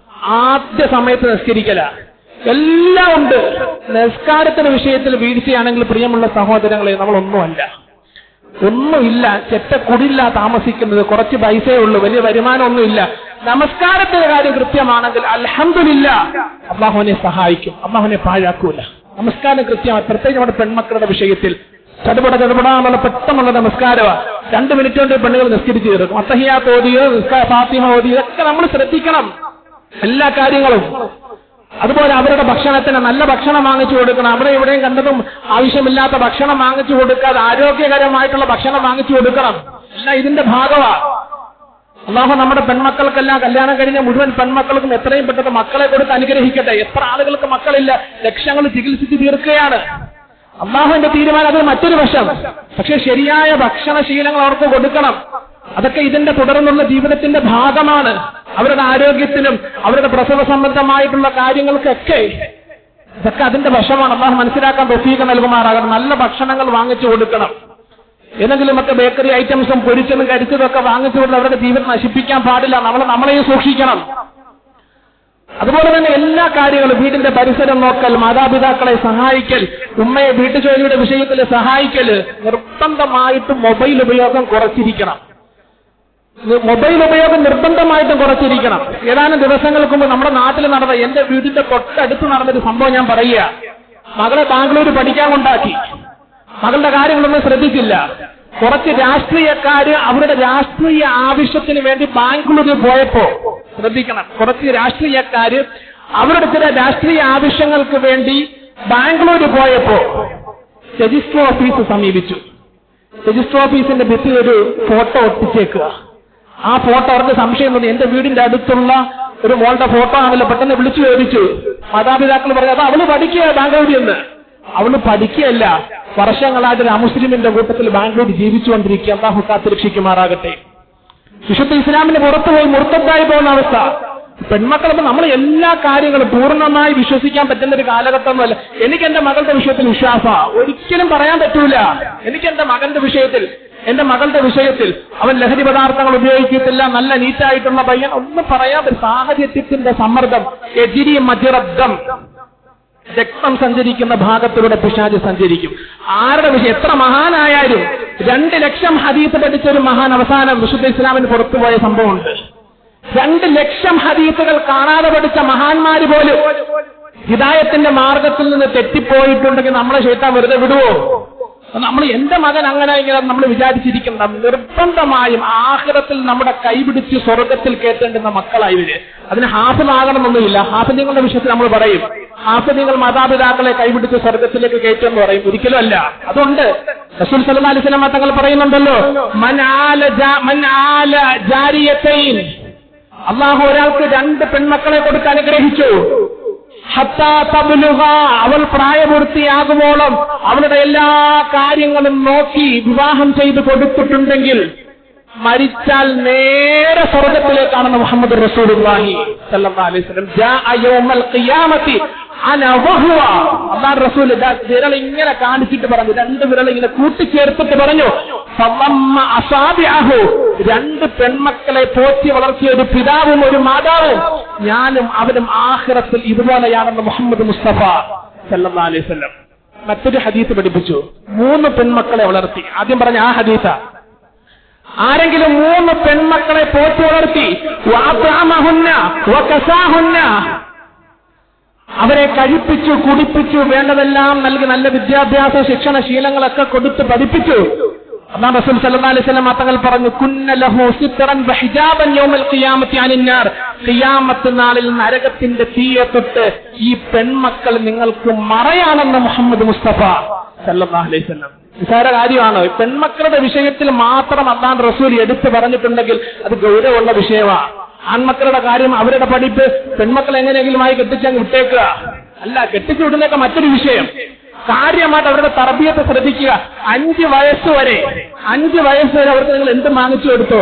ആദ്യ സമയത്ത് നിസ്കരിക്കല. എല്ലാം ഉണ്ട്. നിസ്കാരത്തിന്റെ വിഷയത്തിൽ വീഴ്ചയാണെങ്കിൽ പ്രിയമുള്ള സഹോദരങ്ങളെ, നമ്മളൊന്നുമല്ല, ഒന്നുമില്ല. ചെറ്റക്കുടില്ല താമസിക്കുന്നത്, കുറച്ച് പൈസയേ ഉള്ളൂ, വലിയ വരുമാനമൊന്നുമില്ല. നമസ്കാരത്തിന്റെ കാര്യം കൃത്യമാണെങ്കിൽ അൽഹംദുലില്ലാഹ് അല്ലാഹുവിനെ സഹായിക്കും, അല്ലാഹുവിനെ പാഴാക്കൂല. നമസ്കാരം കൃത്യമാണ്. പ്രത്യേകിച്ച് നമ്മുടെ പെൺമക്കളുടെ വിഷയത്തിൽ ചടുപടാന്നുള്ള പെട്ടെന്നുള്ള നമസ്കാരമാണ്. 2 മിനിറ്റ് കൊണ്ട് പെണ്ണുകൾ നിസ്കരിച്ച് തീർക്കും. അത്തഹിയാത്ത് ഓതിയോ ഫാത്തിഹ ഓതിയോ ഇതൊക്കെ നമ്മൾ ശ്രദ്ധിക്കണം. എല്ലാ കാര്യങ്ങളും. അതുപോലെ അവരുടെ ഭക്ഷണത്തിന് നല്ല ഭക്ഷണം വാങ്ങിച്ചു കൊടുക്കണം. അവിടെ ഇവിടെയും കണ്ടതും ആവശ്യമില്ലാത്ത ഭക്ഷണം വാങ്ങിച്ചു കൊടുക്കാതെ ആരോഗ്യകരമായിട്ടുള്ള ഭക്ഷണം വാങ്ങിച്ചു കൊടുക്കണം. എല്ലാം ഇതിന്റെ ഭാഗമാണ്. അല്ലാഹു നമ്മുടെ പെൺമക്കൾക്കെല്ലാം കല്യാണം കഴിഞ്ഞ മുഴുവൻ പെൺമക്കൾക്കും എത്രയും പെട്ടെന്ന് മക്കളെ കൊടുത്ത് അനുഗ്രഹിക്കട്ടെ. എത്ര ആളുകൾക്ക് മക്കളില്ല, ലക്ഷങ്ങൾ ചികിത്സിച്ച് തീർക്കുകയാണ്. അല്ലാഹുവിന്റെ തീരുമാനം അത് മറ്റൊരു വശം. പക്ഷെ ശരിയായ ഭക്ഷണശീലങ്ങൾ അവർക്ക് കൊടുക്കണം. അതൊക്കെ ഇതിന്റെ തുടർന്നുള്ള ജീവിതത്തിന്റെ ഭാഗമാണ്. അവരുടെ ആരോഗ്യത്തിനും അവരുടെ പ്രസവ സംബന്ധമായിട്ടുള്ള കാര്യങ്ങൾക്കൊക്കെ ഇതൊക്കെ അതിന്റെ വശമാണ്. അല്ലാഹു മനസ്സിലാക്കാൻ തൗഫീഖ് നൽകുമാറാകണം. നല്ല ഭക്ഷണങ്ങൾ വാങ്ങിച്ചു കൊടുക്കണം. ഏതെങ്കിലുമൊക്കെ ബേക്കറി ഐറ്റംസും പൊരിച്ചതും കരിച്ചതൊക്കെ വാങ്ങിച്ചു കൊടുത്ത് അവരുടെ ജീവിതം നശിപ്പിക്കാൻ പാടില്ല. നമ്മളെയും സൂക്ഷിക്കണം. അതുപോലെ തന്നെ എല്ലാ കാര്യങ്ങളും, വീടിന്റെ പരിസരം നോക്കൽ, മാതാപിതാക്കളെ സഹായിക്കൽ, ഉമ്മയെ വീട്ടുജോലിയുടെ വിഷയത്തിൽ സഹായിക്കൽ, നിർബന്ധമായിട്ടും മൊബൈൽ ഉപയോഗം കുറച്ചിരിക്കണം. മൊബൈൽ ഉപയോഗം നിർബന്ധമായിട്ടും കുറച്ചിരിക്കണം. ഏതാനും ദിവസങ്ങൾക്ക് മുമ്പ് നമ്മുടെ നാട്ടിൽ നടന്ന, എന്റെ വീടിന്റെ തൊട്ടടുത്ത് നടന്നൊരു സംഭവം ഞാൻ പറയുക. മകളെ ബാംഗ്ലൂർ പഠിക്കാൻ കൊണ്ടാക്കി. മകളുടെ കാര്യങ്ങളൊന്നും ശ്രദ്ധിച്ചില്ല. കുറച്ച് രാഷ്ട്രീയക്കാര് അവരുടെ രാഷ്ട്രീയ ആവശ്യത്തിന് വേണ്ടി ബാംഗ്ലൂരിൽ പോയപ്പോ, ശ്രദ്ധിക്കണം, കുറച്ച് രാഷ്ട്രീയക്കാര് അവരുടെ ചില രാഷ്ട്രീയ ആവശ്യങ്ങൾക്ക് വേണ്ടി ബാംഗ്ലൂരിൽ പോയപ്പോ രജിസ്റ്റർ ഓഫീസ് സമീപിച്ചു. രജിസ്റ്റർ ഓഫീസിന്റെ ഭിത്തിയിൽ ഒരു ഫോട്ടോ ഒട്ടിച്ചേക്കുക. ആ ഫോട്ടോ അവർക്ക് സംശയം തോന്നി. എന്റെ വീടിന്റെ അടുത്തുള്ള ഒരു മോളുടെ ഫോട്ടോ ആണല്ലോ. പെട്ടെന്ന് വിളിച്ചു ചോദിച്ചു. മാതാപിതാക്കൾ പറഞ്ഞു, അത് അവള് പഠിക്കുക ബാംഗ്ലൂരിൽ നിന്ന്. അവള് പഠിക്കുകയല്ല, വർഷങ്ങളായിട്ട് ഒരു അമുസ്ലിമിന്റെ കൂട്ടത്തിൽ ബാംഗ്ലൂർ ജീവിച്ചുകൊണ്ടിരിക്കുക. അല്ലാഹു കാത്തുരക്ഷിക്കുമാറാകട്ടെ. വിശുദ്ധ ഇസ്ലാമിന് പുറത്തുപോയി മുർത്തദ്ദായി പോകുന്ന അവസ്ഥ. പെൺമക്കളെ നമ്മൾ എല്ലാ കാര്യങ്ങളും പൂർണ്ണമായി വിശ്വസിക്കാൻ പറ്റുന്ന ഒരു കാലഘട്ടമൊന്നുമല്ല. എനിക്ക് എന്റെ മകളുടെ വിഷയത്തിൽ വിശ്വാസമാണ്, ഒരിക്കലും പറയാൻ പറ്റൂല. എനിക്ക് എന്റെ മകളുടെ വിഷയത്തിൽ അവൻ ലഹരി പദാർത്ഥങ്ങൾ ഉപയോഗിക്കത്തില്ല, നല്ല നീറ്റായിട്ടുള്ള പയ്യൻ, ഒന്നും പറയാൻ പറ്റും. സാഹചര്യത്തിന്റെ സമ്മർദ്ദം, എജിരി മജിറബ്ദം, രക്തം സഞ്ചരിക്കുന്ന ഭാഗത്തിലൂടെ പിശാച് സഞ്ചരിക്കും. ആരുടെ വിഷയം എത്ര മഹാനായാലും 2 ലക്ഷം ഹദീസ് പഠിച്ച ഒരു മഹാൻ അവസാനം വിശുദ്ധ ഇസ്ലാമിന് പുറത്തുപോയ സംഭവമുണ്ട്. 2 ലക്ഷം ഹദീസുകൾ കാണാതെ പഠിച്ച മഹാന്മാര് പോലും ഹിദായത്തിന്റെ മാർഗത്തിൽ നിന്ന് തെറ്റിപ്പോയിട്ടുണ്ടെങ്കിൽ നമ്മളെ ശൈത്താൻ വെറുതെ വിടുവോ? നമ്മൾ എന്റെ മകൻ അങ്ങനെ ഇങ്ങനെ നമ്മൾ വിചാരിച്ചിരിക്കുന്ന നിർബന്ധമായും ആഖിറത്തിൽ നമ്മുടെ കൈപിടിച്ച് സ്വർഗത്തിൽ കയറ്റേണ്ടുന്ന മക്കളായി വരെ. അതിന് ഹാഫിളാകണമെന്നൊന്നുമില്ല. ഹാഫിളിങ്ങളുടെ വിഷയത്തിൽ നമ്മൾ പറയും, ഹാഫിളുകൾ മാതാപിതാക്കളെ കൈപിടിച്ച് സ്വർഗത്തിലേക്ക് കയറ്റുമെന്ന് പറയും. ഒരിക്കലും അല്ല. അതുകൊണ്ട് റസൂൽ സല്ലല്ലാഹു അലൈഹി വസല്ലം തങ്ങൾ പറയുന്നുണ്ടല്ലോ, മൻ ആല ജാരിയതൈൻ, അല്ലാഹു ഒരാൾക്ക് 2 പെൺമക്കളെ കൊടുത്ത് അനുഗ്രഹിച്ചു. ഹത്താ തബ്ലുഗ, അവൾ പ്രായപൂർത്തിയാകുമ്പോളം അവളുടെ എല്ലാ കാര്യങ്ങളും നോക്കി വിവാഹം ചെയ്ത് കൊടുത്തിട്ടുണ്ടെങ്കിൽ മരിച്ചാൽ നേരെ സ്വർഗത്തിലേക്കാണെന്ന് മുഹമ്മദ് റസൂലുള്ളാഹി സ്വല്ലല്ലാഹു അലൈഹി വസല്ലം. ജാഅ യൗമൽ ഖിയാമത്തി അന വഹുവ. അല്ലാഹു റസൂൽ വിരൽ ഇങ്ങനെ കാണിച്ചിട്ട് പറഞ്ഞു, 2 വിരൽ ഇങ്ങനെ കൂട്ടിച്ചേർത്തിട്ട് പറഞ്ഞു, ഫളമ്മ അസാബിഅഹു, 2 പെൺമക്കളെ പോറ്റി വളർത്തിയ ഒരു പിതാവും ഒരു മാതാവും ഞാനും അവനും ആഖിറത്തിൽ ഇതുപോലെയാണെന്ന് മുഹമ്മദ് മുസ്തഫ സല്ലല്ലാഹു അലൈഹി വസല്ലം. മറ്റൊരു ഹദീസ് പഠിപ്പിച്ചു, 3 പെൺമക്കളെ വളർത്തി. ആദ്യം പറഞ്ഞ ആ ഹദീസ, ആരെങ്കിലും 3 പെൺമക്കളെ പോറ്റി വളർത്തി, വഅതഅമഹുന്ന വകസാഹുന്ന, അവരെ കഴിപ്പിച്ചു കുടിപ്പിച്ചു വേണ്ടതെല്ലാം നൽകി നല്ല വിദ്യാഭ്യാസ ശിക്ഷണ ശീലങ്ങളൊക്കെ കൊടുത്ത് പഠിപ്പിച്ചു. അല്ലാഹു റസൂൽ സല്ലല്ലാഹു അലൈഹി വസല്ലം തങ്ങൾ പറഞ്ഞു, കുന്ന ലഹു സിത്റൻ വഹിജാബൻ യൗമൽ ഖിയാമത്തി അനിന്നാർ, ഖിയാമത്ത് നാളിൽ നരകത്തിന്റെ തീയെ തൊട്ട് ഈ പെൺമക്കൾ നിങ്ങൾക്ക് മറയാണെന്ന് മുഹമ്മദ് മുസ്തഫ സല്ലല്ലാഹു അലൈഹി വസല്ലം. നിസ്സാര കാര്യമാണ്. പെൺമക്കളുടെ വിഷയത്തിൽ മാത്രം അല്ലാഹു റസൂൽ എടുത്തു പറഞ്ഞിട്ടുണ്ടെങ്കിൽ അത് ഗൗരവമുള്ള വിഷയമാണ്. ആൺമക്കളുടെ കാര്യം, അവരുടെ പഠിപ്പ്, പെൺമക്കൾ എങ്ങനെയെങ്കിലുമായി കെട്ടിച്ചങ്ങ് വിട്ടേക്കുക അല്ല. കെട്ടിച്ചു വിടുന്നതൊക്കെ മറ്റൊരു വിഷയം. കാര്യമായിട്ട് അവരുടെ തർബിയത്തെ ശ്രദ്ധിക്കുക. 5 വയസ്സ് വരെ അവർക്ക് നിങ്ങൾ എന്ത് വാങ്ങിച്ചു കൊടുത്തോ,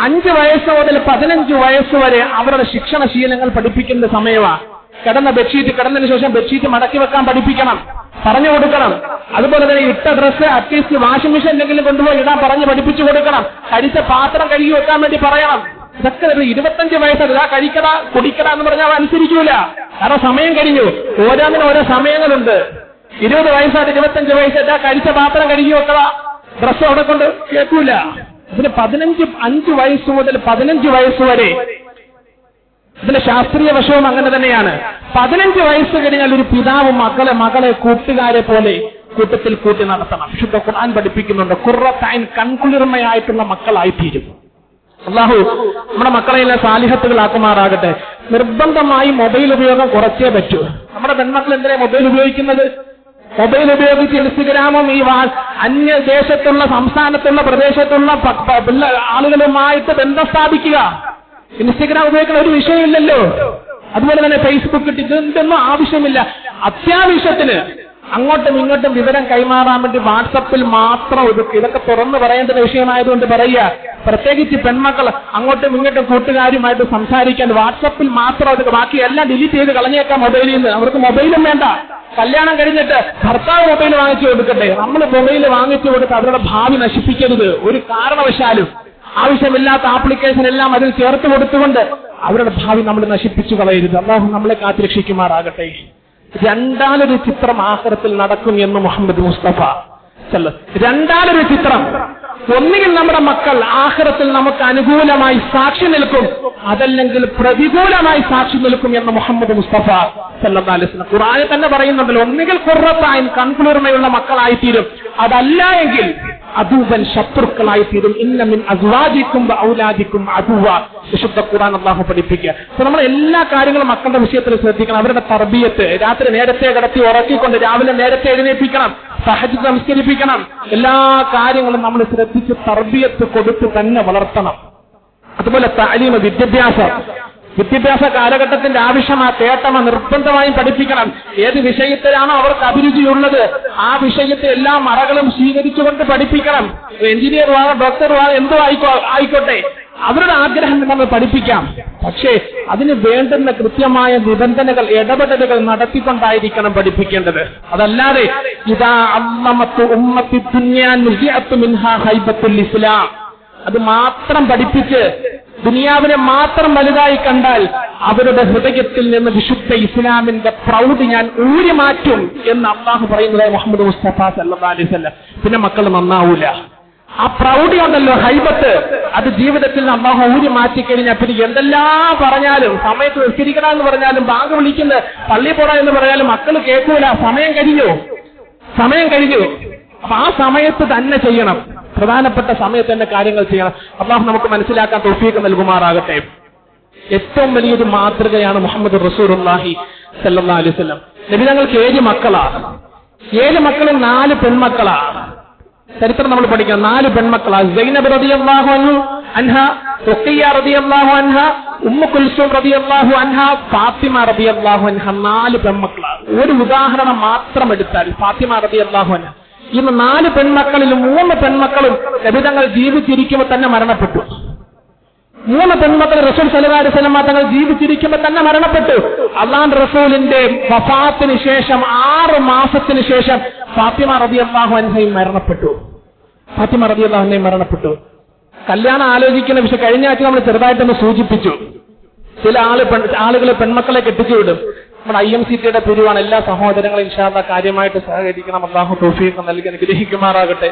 5 വയസ്സ് മുതൽ 15 വയസ്സ് വരെ അവരുടെ ശിക്ഷണ ശീലങ്ങൾ പഠിപ്പിക്കുന്ന സമയമാണ്. കിടന്നതിന് ശേഷം ബെഡ്ഷീറ്റ് മടക്കി വെക്കാൻ പഠിപ്പിക്കണം, പറഞ്ഞു കൊടുക്കണം. അതുപോലെ തന്നെ ഇട്ട ഡ്രസ്സ് അറ്റ്ലീസ്റ്റ് വാഷിംഗ് മെഷീൻ എന്തെങ്കിലും കൊണ്ടുപോയി ഇടാൻ പറഞ്ഞ് പഠിപ്പിച്ചു കൊടുക്കണം. കഴിച്ച പാത്രം കഴുകി വെക്കാൻ വേണ്ടി പറയണം. ഇതൊക്കെ 25 വയസ്സല്ല, കഴിക്കട കുടിക്കട എന്ന് പറഞ്ഞാൽ അവ അനുസരിക്കൂല. കാരണം സമയം കഴിഞ്ഞു. ഓരോന്നിനും ഓരോ സമയങ്ങളുണ്ട്. 20 വയസ്സായിട്ട് 25 വയസ്സായിട്ട് കഴിച്ച പാത്രം കഴുകി വെക്കട, ഡ്രസ്സ് അവിടെ കൊണ്ട് കേൾക്കൂല. ഇതിന് 5 വയസ്സ് മുതൽ 15 വയസ്സ് വരെ ഇതിന്റെ ശാസ്ത്രീയ വശവും അങ്ങനെ തന്നെയാണ്. 15 വയസ്സ് കഴിഞ്ഞാൽ ഒരു പിതാവ് മകളെ കൂട്ടുകാരെ പോലെ കൂട്ടത്തിൽ കൂട്ടി നടത്തണം. വിശുദ്ധ ഖുർആൻ പഠിപ്പിക്കുന്നുണ്ട്, ഖുർറത്ത് ഐൻ, കൺകുളിർമയായിട്ടുള്ള മക്കളായിത്തീരും. അല്ലാഹു നമ്മുടെ മക്കളെല്ലാം സാലിഹത്തുകളാക്കുമാറാകട്ടെ. നിർബന്ധമായി മൊബൈൽ ഉപയോഗം കുറച്ചേ പറ്റൂ. നമ്മുടെ പെൺമക്കൾ എന്തിനാ മൊബൈൽ ഉപയോഗിക്കുന്നത്? മൊബൈൽ ഉപയോഗിച്ച് ഇൻസ്റ്റഗ്രാമും ഈ അന്യദേശത്തുള്ള സംസ്ഥാനത്തുള്ള പ്രദേശത്തുള്ള ആളുകളുമായിട്ട് ബന്ധം സ്ഥാപിക്കുക. ഇൻസ്റ്റഗ്രാം ഉപയോഗിക്കുന്ന ഒരു വിഷയമില്ലല്ലോ. അതുപോലെ തന്നെ ഫേസ്ബുക്ക്, ഇതൊന്നും ആവശ്യമില്ല. അത്യാവശ്യത്തിന് അങ്ങോട്ടും ഇങ്ങോട്ടും വിവരം കൈമാറാൻ വേണ്ടി വാട്സപ്പിൽ മാത്രം ഒതുക്കി. ഇതൊക്കെ തുറന്നു പറയേണ്ട വിഷയമായതുകൊണ്ട് പറയുക. പ്രത്യേകിച്ച് പെൺമക്കൾ അങ്ങോട്ടും ഇങ്ങോട്ടും കൂട്ടുകാരുമായിട്ട് സംസാരിക്കാൻ വാട്സപ്പിൽ മാത്രം ഒതുക്കുക. ബാക്കി എല്ലാം ഡിലീറ്റ് ചെയ്ത് കളഞ്ഞേക്കാം മൊബൈലിൽ നിന്ന്. അവർക്ക് മൊബൈലും വേണ്ട. കല്യാണം കഴിഞ്ഞിട്ട് ഭർത്താവ് മൊബൈൽ വാങ്ങിച്ചു കൊടുക്കട്ടെ. നമ്മൾ മൊബൈൽ വാങ്ങിച്ചു കൊടുത്ത് അവരുടെ ഭാവി നശിപ്പിക്കരുത് ഒരു കാരണവശാലും. ആവശ്യമില്ലാത്ത ആപ്ലിക്കേഷൻ എല്ലാം അതിൽ ചേർത്ത് കൊടുത്തുകൊണ്ട് അവരുടെ ഭാവി നമ്മൾ നശിപ്പിച്ചു കളയരുത്. അല്ലാഹു നമ്മളെ കാത്തുരക്ഷിക്കുമാറാകട്ടെ. രണ്ടാലൊരു ചിത്രം ആഖിറത്തിൽ നടക്കും എന്ന് മുഹമ്മദ് മുസ്തഫ. രണ്ടാലൊരു ചിത്രം. ഒന്നുകിൽ നമ്മുടെ മക്കൾ ആഖിറത്തിൽ നമുക്ക് അനുകൂലമായി സാക്ഷി നിൽക്കും, അതല്ലെങ്കിൽ പ്രതികൂലമായി സാക്ഷി നിൽക്കും എന്ന് മുഹമ്മദ് മുസ്തഫ സല്ലല്ലാഹു അലൈഹി വസല്ലം ഖുർആനിൽ തന്നെ പറയുന്നുണ്ടല്ലോ. ഒന്നുകിൽ ഖുർറത്ത് ഐൻ, കൺകുളിർമയുള്ള മക്കളായിത്തീരും, അതല്ല എങ്കിൽ അദൂബൻ, ശത്രുക്കളായിത്തീരും. ഇന്ന മിൻ അസ്വാജിക്കും ഔലാദിക്കും അദുവ. വിശുദ്ധ ഖുർആൻ അല്ലാഹു പഠിപ്പിക്കുക. അപ്പോൾ നമ്മൾ എല്ലാ കാര്യങ്ങളും മക്കളുടെ വിഷയത്തിൽ ശ്രദ്ധിക്കണം. അവരുടെ തർബിയത്ത്, രാത്രി നേരത്തെ കിടത്തി ഉറക്കിക്കൊണ്ട് രാവിലെ നേരത്തെ എഴുന്നേൽപ്പിക്കണം, തഹജ്ജുദ് നമസ്കരിപ്പിക്കണം. എല്ലാ കാര്യങ്ങളും നമ്മൾ ശ്രദ്ധിച്ച് തർബിയത്ത് കൊടുത്ത് തന്നെ വളർത്തണം. അതുപോലെ തഅലീം, വിദ്യാഭ്യാസം. വിദ്യാഭ്യാസ കാലഘട്ടത്തിന്റെ ആവശ്യമാ തേട്ടമ നിർബന്ധമായും പഠിപ്പിക്കണം. ഏത് വിഷയത്തിലാണോ അവർക്ക് അഭിരുചിയുള്ളത് ആ വിഷയത്തെ എല്ലാ മറകളും സ്വീകരിച്ചുകൊണ്ട് പഠിപ്പിക്കണം. എഞ്ചിനീയറുമാണ്, ഡോക്ടറുമാണ്, എന്തോ ആയിക്കോട്ടെ, അവരുടെ ആഗ്രഹം നമ്മൾ പഠിപ്പിക്കാം. പക്ഷേ അതിന് വേണ്ടുന്ന കൃത്യമായ നിബന്ധനകൾ, ഇടപെടലുകൾ നടത്തിക്കൊണ്ടായിരിക്കണം പഠിപ്പിക്കേണ്ടത്. അതല്ലാതെ ഇതാ അള്ളമത്തു ഉമ്മത്തി ദുനിയാൻ മുസിഅത്തു മിൻഹാ ഹൈബത്തുൽ ഇസ്ലാം അത് മാത്രം പഠിപ്പിച്ച് ദുനിയാവിനെ മാത്രം വലുതായി കണ്ടാൽ അവരുടെ ഹൃദയത്തിൽ നിന്ന് വിശുദ്ധ ഇസ്ലാമിന്റെ പ്രൗഢി ഞാൻ ഊരി മാറ്റും എന്ന് അള്ളാഹു പറയുന്നത് മുഹമ്മദ് മുസ്തഫ സല്ലല്ലാഹു അലൈഹി വസല്ലം. പിന്നെ മക്കൾ നന്നാവൂല. ആ പ്രൗഢി ഉണ്ടല്ലോ, ഹൈബത്ത്, അത് ജീവിതത്തിൽ അള്ളാഹു ഊരി മാറ്റിക്കഴിഞ്ഞാൽ പിന്നെ എന്തെല്ലാം പറഞ്ഞാലും, സമയത്ത് നിസ്കരിക്കണം എന്ന് പറഞ്ഞാലും, ബാങ്ക് വിളിക്കുന്ന പള്ളി പോടാ എന്ന് പറഞ്ഞാലും മക്കൾ കേൾക്കൂല. സമയം കഴിഞ്ഞു. അപ്പൊ ആ സമയത്ത് തന്നെ ചെയ്യണം. പ്രധാനപ്പെട്ട സമയത്ത് തന്നെ കാര്യങ്ങൾ ചെയ്യണം. അള്ളാഹു നമുക്ക് മനസ്സിലാക്കാൻ തൗഫീഖ് നൽകുമാറാകട്ടെ. ഏറ്റവും വലിയൊരു മാതൃകയാണ് മുഹമ്മദ് റസൂലുള്ളാഹി സല്ലല്ലാഹു അലൈഹി വസല്ലം. നബി തങ്ങൾക്ക് 7 മക്കളാണ്. 7 മക്കളിൽ 4 പെൺമക്കളാണ്. ചരിത്രം നമ്മൾ പഠിക്കണം. 4 പെൺമക്കളാണ്. സൈനബ് റളിയല്ലാഹു അൻഹ, റുഖിയ്യ റളിയല്ലാഹു അൻഹ, ഉമ്മു കുൽസൂം റളിയല്ലാഹു അൻഹ, ഫാത്തിമ റളിയല്ലാഹു അൻഹ. 4 പെൺമക്കളാണ്. ഒരു ഉദാഹരണം മാത്രം എടുത്താൽ ഫാത്തിമ റളിയല്ലാഹു അൻഹ. ഇന്ന് 4 പെൺമക്കളിൽ 3 പെൺമക്കളും നബി തങ്ങൾ ജീവിച്ചിരിക്കുമ്പോൾ തന്നെ മരണപ്പെട്ടു. 3 പെൺമക്കൾ റസൂൽ സല്ലല്ലാഹു അലൈഹി വസല്ലം തങ്ങൾ ജീവിച്ചിരിക്കുമ്പോൾ തന്നെ മരണപ്പെട്ടു. അല്ലാഹുവിന്റെ റസൂലിന്റെ വഫാത്തിന് ശേഷം 6 മാസത്തിന് ശേഷം ഫാത്തിമ റളിയല്ലാഹു അൻഹയും മരണപ്പെട്ടു. കല്യാണം ആലോചിക്കുന്ന വിഷയം കഴിഞ്ഞ ആഴ്ച നമ്മൾ ചെറുതായിട്ടൊന്ന് സൂചിപ്പിച്ചു. ചില ആളുകളെ പെൺമക്കളെ കെട്ടിച്ചു വിടും. നമ്മുടെ IMCTയുടെ പിരിവാണ്. എല്ലാ സഹോദരങ്ങളും ഇൻഷാ അല്ലാഹ് കാര്യമായിട്ട് സഹകരിക്കണം. അല്ലാഹു തൗഫീഖ് നൽകി അനുഗ്രഹിക്കുമാറാകട്ടെ.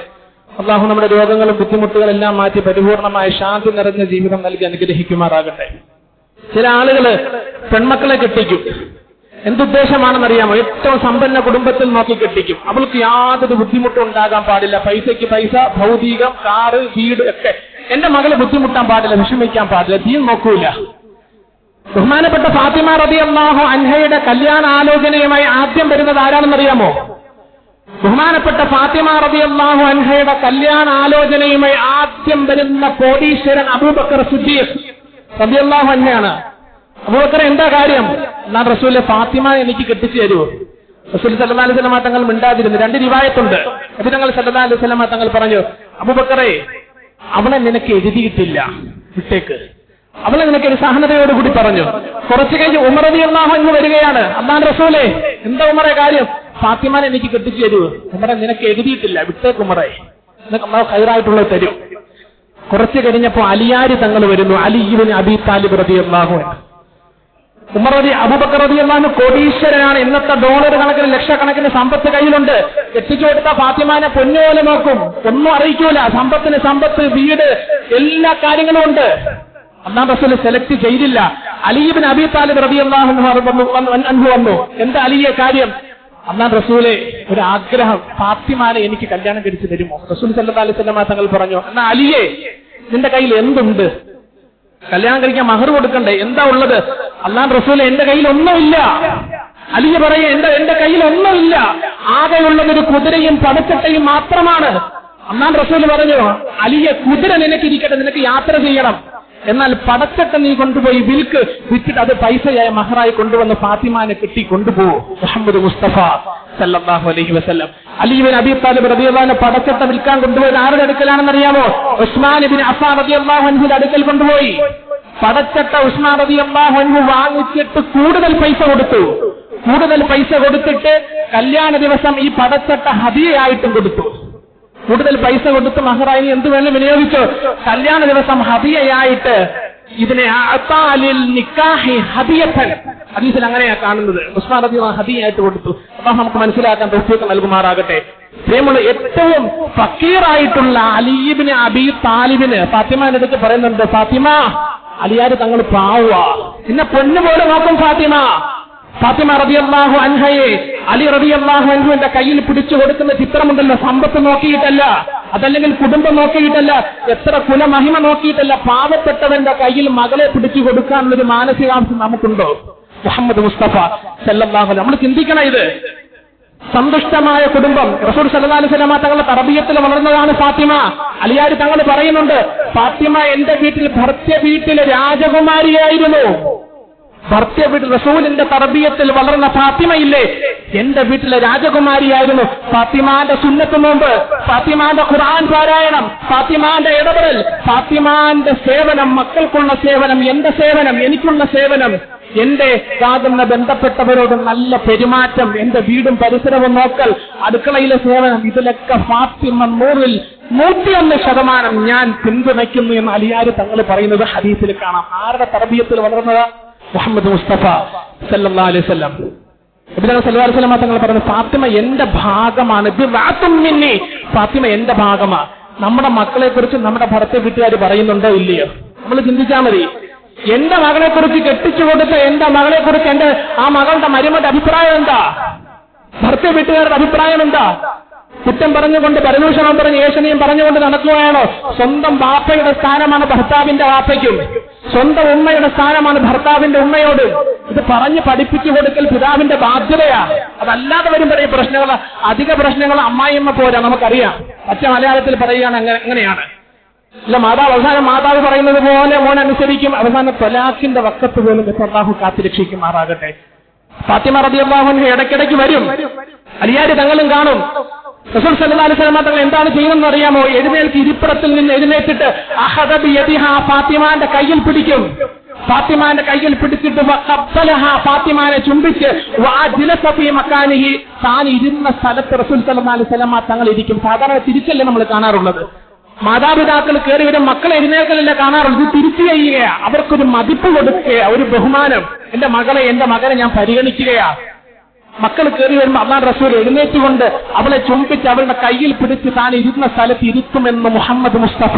അല്ലാഹു നമ്മുടെ രോഗങ്ങളും ബുദ്ധിമുട്ടുകളെല്ലാം മാറ്റി പരിപൂർണമായ ശാന്തി നിറഞ്ഞ ജീവിതം നൽകി അനുഗ്രഹിക്കുമാറാകട്ടെ. ചില ആളുകള് പെൺമക്കളെ കെട്ടിക്കും. എന്തുദ്ദേശമാണെന്നറിയാമോ? ഏറ്റവും സമ്പന്ന കുടുംബത്തിൽ നോക്കി കെട്ടിക്കും. അവൾക്ക് യാതൊരു ബുദ്ധിമുട്ടും ഉണ്ടാകാൻ പാടില്ല. പൈസയ്ക്ക് പൈസ, ഭൗതികം, കാറ്, വീട് ഒക്കെ. എന്റെ മകള് ബുദ്ധിമുട്ടാൻ പാടില്ല, വിഷമിക്കാൻ പാടില്ല, ദീൻ നോക്കൂല. ബഹുമാനപ്പെട്ട ഫാത്തിമ റളിയല്ലാഹു അൻഹയുടെ കല്യാണ ആലോചനയുമായി ആദ്യം വരുന്നത് ആരാണെന്നറിയാമോ? ബഹുമാനപ്പെട്ട ഫാത്തിമ റളിയല്ലാഹു അൻഹയുടെ കല്യാണ ആലോചനയുമായി ആദ്യം വരുന്ന കോടീശ്വരൻ അബൂബക്കർ സിദ്ദീഖ് റളിയല്ലാഹു അൻഹയാണ്. അബൂബക്കർ എന്താ കാര്യം? എന്നാ റസൂലെ ഫാത്തിമ എനിക്ക് കെട്ടിച്ചു തരുമോ? റസൂൽ സല്ലല്ലാഹു അലൈഹി വസല്ലം തങ്ങൾ മിണ്ടാതിരുന്നു. 2 റിവായത്തുണ്ട്. നബി തങ്ങൾ സല്ലല്ലാഹു അലൈഹി വസല്ലം തങ്ങൾ പറഞ്ഞു, അബൂബക്കറെ അവളെ നിനക്ക് എഴുതിയിട്ടില്ല, വിട്ടേക്ക്. അവളെ നിനക്ക് ഒരു സഹനതയോടുകൂടി പറഞ്ഞു. കുറച്ചു കഴിഞ്ഞ് ഉമർ റളിയല്ലാഹു അൻഹു വരികയാണ്. അല്ലാഹുവിന്റെ റസൂലേ എന്താ ഉമറെ കാര്യം? ഫാത്തിമാനെ എനിക്ക് കെട്ടിച്ചു തരുമോ? ഉമറെ നിനക്ക് എഴുതിയിട്ടില്ല, വിട്ടേക്ക് ഉമറെ, നിനക്ക് നമ്മൾ ഖൈറായിട്ടുള്ളത് തരും. കുറച്ചു കഴിഞ്ഞപ്പോ അലിയാരി തങ്ങൾ വരുന്നു. അലി ഇബ്നു അബീ താലിബ് റളിയല്ലാഹു അൻഹു. അബൂബക്കർ റളിയല്ലാഹു അൻഹു കോടീശ്വരനാണ്. ഇന്നത്തെ ഡോളർ കണക്കിന് ലക്ഷക്കണക്കിന് സമ്പത്ത് കയ്യിലുണ്ട്. കെട്ടിച്ചു കൊടുത്ത ഫാത്തിമാനെ പൊന്നുപോലെ നോക്കും, ഒന്നും അറിയിക്കൂല. സമ്പത്തിന് സമ്പത്ത്, വീട്, എല്ലാ കാര്യങ്ങളും ഉണ്ട്. അല്ലാഹു റസൂൽ സെലക്ട് ചെയ്തില്ല. അലി ഇബ്നു അബീ താലിബ് റളിയല്ലാഹു അൻഹു വന്നു. എന്താ അലിയെ കാര്യം? അല്ലാഹു റസൂലെ ഒരു ആഗ്രഹം, ഫാത്തിമാനെ എനിക്ക് കല്യാണം കഴിച്ചു തരുമോ? റസൂൽ സല്ലല്ലാഹു അലൈഹി വസല്ലം തങ്ങൾ പറഞ്ഞു, എന്നാ അലിയെ നിന്റെ കയ്യിൽ എന്തുണ്ട്? കല്യാണം കഴിക്കാൻ മഹർ കൊടുക്കണ്ടേ? എന്താ ഉള്ളത്? അല്ലാഹു റസൂലെ എന്റെ കയ്യിൽ ഒന്നുമില്ല. അലിയെ പറയ എന്റെ കയ്യിൽ ഒന്നുമില്ല, ആകെയുള്ളതൊരു കുതിരയും പടച്ചട്ടയും മാത്രമാണ്. അല്ലാഹു റസൂൽ പറഞ്ഞു, അലിയെ കുതിര നിനക്കിരിക്കട്ടെ, നിനക്ക് യാത്ര ചെയ്യണം, എന്നാൽ പടച്ചട്ട നീ കൊണ്ടുപോയി വിറ്റിട്ട് അത് പൈസയായ മഹറായി കൊണ്ടുവന്ന് ഫാത്തിമാനെ കെട്ടി കൊണ്ടുപോകും. മുഹമ്മദ് മുസ്തഫ സല്ലല്ലാഹു അലൈഹി വസല്ലം. അലി ഇബ്നു അബീ താലിബ് റളിയല്ലാഹു അൻഹു പടച്ചട്ട വിൽക്കാൻ കൊണ്ടുപോയത് ആരുടെ അടുക്കലാണെന്നറിയാമോ? ഉസ്മാൻ ഇബ്നു അഫ്ഫാൻ റളിയല്ലാഹു അൻഹുവിന്റെ അടുക്കൽ കൊണ്ടുപോയി. പടച്ചട്ട ഉസ്മാൻ റളിയല്ലാഹു അൻഹു വാങ്ങിച്ചിട്ട് കൂടുതൽ പൈസ കൊടുത്തിട്ട് കല്യാണ ദിവസം ഈ പടച്ചട്ട ഹദിയയായിട്ടും കൊടുത്തു. കൂടുതൽ പൈസ കൊടുത്ത് മഹറായി എന്ത് വേണം വിനിയോഗിച്ചു. കല്യാണ ദിവസം ഹദിയയായിട്ട് ഇതിനെ ഹദീസിൽ അങ്ങനെയാ കാണുന്നത്. ഉസ്മാൻ റളിയല്ലാഹു ഹദിയയായിട്ട് കൊടുത്തു. അല്ലാഹു നമുക്ക് മനസ്സിലാക്കാൻ തൗഫീഖ് നൽകുമാറാകട്ടെ. പ്രിയമുള്ള ഏറ്റവും ഫക്കീറായിട്ടുള്ള അലി ഇബ്നു അബീ താലിബിന് ഫാത്തിമാന്റെ അടുത്ത് പറയുന്നുണ്ട്, ഫാത്തിമ അലിയാര് തങ്ങൾ പാവുക, പിന്നെ പൊന്നുപോലെ നോക്കും ഫാത്തിമ. ഫാത്തിമ റളിയല്ലാഹു അൻഹയെ അലി റളിയല്ലാഹു അൻഹുവിന്റെ കയ്യിൽ പിടിച്ചു കൊടുക്കുന്ന ചിത്രമുണ്ടല്ലോ, സമ്പത്ത് നോക്കിയിട്ടല്ല, അതല്ലെങ്കിൽ കുടുംബം നോക്കിയിട്ടല്ല, എത്ര കുലമഹിമ നോക്കിയിട്ടല്ല, പാവപ്പെട്ടവന്റെ കയ്യിൽ മകളെ പിടിച്ചു കൊടുക്കാനുള്ളൊരു മാനസികാംശം നമുക്കുണ്ടോ? മുഹമ്മദ് മുസ്തഫ സല്ലല്ലാഹു അലൈഹി. നമ്മൾ ചിന്തിക്കണം ഇത്. സന്തുഷ്ടമായ കുടുംബം. റസൂൽ സല്ലല്ലാഹു അലൈഹി വസല്ലം തങ്ങളുടെ തർബിയത്തിൽ വളർന്നതാണ് ഫാത്തിമ. അലിയാർ തങ്ങൾ പറയുന്നുണ്ട്, ഫാത്തിമ എന്റെ വീട്ടിൽ ഭർത്തൃ വീട്ടിലെ രാജകുമാരിയായിരുന്നു. ഭർത്തൃ വീട്ടിൽ റസൂലിന്റെ തർബിയത്തിൽ വളർന്ന ഫാത്തിമയില്ലേ, എന്റെ വീട്ടിലെ രാജകുമാരിയായിരുന്നു. ഫാത്തിമാന്റെ സുന്നത്ത് നോമ്പ്, ഫാത്തിമാന്റെ ഖുർആൻ പാരായണം, ഫാത്തിമാന്റെ ഇടപെടൽ, ഫാത്തിമാന്റെ സേവനം, മക്കൾക്കുള്ള സേവനം, എന്റെ സേവനം, എനിക്കുള്ള സേവനം, എന്റെ കാതുന്ന ബന്ധപ്പെട്ടവരോട് നല്ല പെരുമാറ്റം, എന്റെ വീടും പരിസരവും നോക്കൽ, അടുക്കളയിലെ സേവനം, ഇതിലൊക്കെ ഫാത്തിമ 101% ഞാൻ പിന്തുണയ്ക്കുന്നു എന്ന് അലിയാര് തങ്ങൾ പറയുന്നത് ഹദീസിൽ കാണാം. ആരുടെ തർബിയത്തിൽ വളർന്നത്? മുഹമ്മദ് മുസ്തഫ സല്ലല്ലാഹു അലൈഹി വസല്ലം. നബി സല്ലല്ലാഹു അലൈഹി വസല്ലം തങ്ങൾ പറഞ്ഞു, ഫാത്തിമ എന്റെ ഭാഗമാണ്, ഫാത്തിമ എന്റെ ഭാഗമാണ്. നമ്മുടെ മക്കളെ കുറിച്ച് നമ്മുടെ ഭർത്തൃ വീട്ടുകാർ പറയുന്നുണ്ടോ ഇല്ലയോ? നമ്മൾ ചിന്തിച്ചാൽ മതി. എന്റെ മകളെ കുറിച്ച് കെട്ടിച്ചു കൊടുത്ത എന്റെ മകളെ കുറിച്ച് ആ മകളുടെ മരുമയുടെ അഭിപ്രായം എന്താ? ഭർത്തൃ വീട്ടുകാരുടെ അഭിപ്രായം എന്താ? കുറ്റം പറഞ്ഞുകൊണ്ട്, പരദൂഷണം പറഞ്ഞ്, ഏഷണിയും പറഞ്ഞുകൊണ്ട് നടക്കുകയാണോ? സ്വന്തം ബാപ്പയുടെ സ്ഥാനമാണ് ഭർത്താവിന്റെ ബാപ്പയ്ക്കും, സ്വന്തം ഉമ്മയുടെ സ്ഥാനമാണ് ഭർത്താവിന്റെ ഉമ്മയോട്. ഇത് പറഞ്ഞ് പഠിപ്പിച്ചു കൊടുക്കൽ പിതാവിന്റെ ബാധ്യതയാ. അതല്ലാതെ വരുമ്പോഴേ പ്രശ്നങ്ങൾ, അധിക പ്രശ്നങ്ങൾ അമ്മായിയമ്മ പോരാ, നമുക്കറിയാം. പച്ച മലയാളത്തിൽ പറയുകയാണ് എങ്ങനെയാണ്? ഇല്ല, അവസാനം മാതാവ് പറയുന്നത് പോലെ മോൻ അനുസരിക്കും. അവസാനം ത്വലാഖിന്റെ വക്കത്ത് പോലും അല്ലാഹു കാത്തുരക്ഷിക്കുമാറാകട്ടെ. ഫാത്തിമ റളിയല്ലാഹു അൻഹ ഇടയ്ക്കിടയ്ക്ക് വരും, അലിയാര് തങ്ങളും കാണും. റസൂൽ സല്ലല്ലാഹു അലൈഹി വസല്ലം തങ്ങൾ എന്താണ് ചെയ്യുന്നതെന്ന് അറിയാമോ? എഴുന്നേൽക്ക്, ഇരിപ്പിടത്തിൽ നിന്ന് എഴുന്നേറ്റിട്ട് അഖദ ബിയദിഹാ, ഫാത്തിമാന്റെ കയ്യിൽ പിടിക്കും. ഫാത്തിമാന്റെ കയ്യിൽ പിടിച്ചിട്ട് ഫാത്തിമാനെ ചുംബിച്ച് മക്കാനിഹി, താൻ ഇരുന്ന സ്ഥലത്ത് റസൂൽ സല്ലല്ലാഹു അലൈഹി വസല്ലം തങ്ങൾ ഇരിക്കും. സാധാരണ തിരിച്ചല്ലേ നമ്മൾ കാണാറുള്ളത്. മാതാപിതാക്കൾ കയറി വരും, മക്കളെ എഴുന്നേൽക്കലല്ല കാണാറുള്ളത്, ഇത് തിരിച്ചു ചെയ്യുകയാ. അവർക്കൊരു മതിപ്പ് കൊടുക്കുകയാ, ഒരു ബഹുമാനം. എന്റെ മകളെ, എന്റെ മകനെ ഞാൻ പരിഗണിക്കുകയാ. മക്കൾ കയറി വരുമ്പോൾ അല്ലാഹുവിന്റെ റസൂൽ എഴുന്നേറ്റുകൊണ്ട് അവളെ ചുംബിച്ച് അവളുടെ കയ്യിൽ പിടിച്ച് താൻ ഇരുന്ന സ്ഥലത്ത് ഇരുത്തുമെന്ന് മുഹമ്മദ് മുസ്തഫ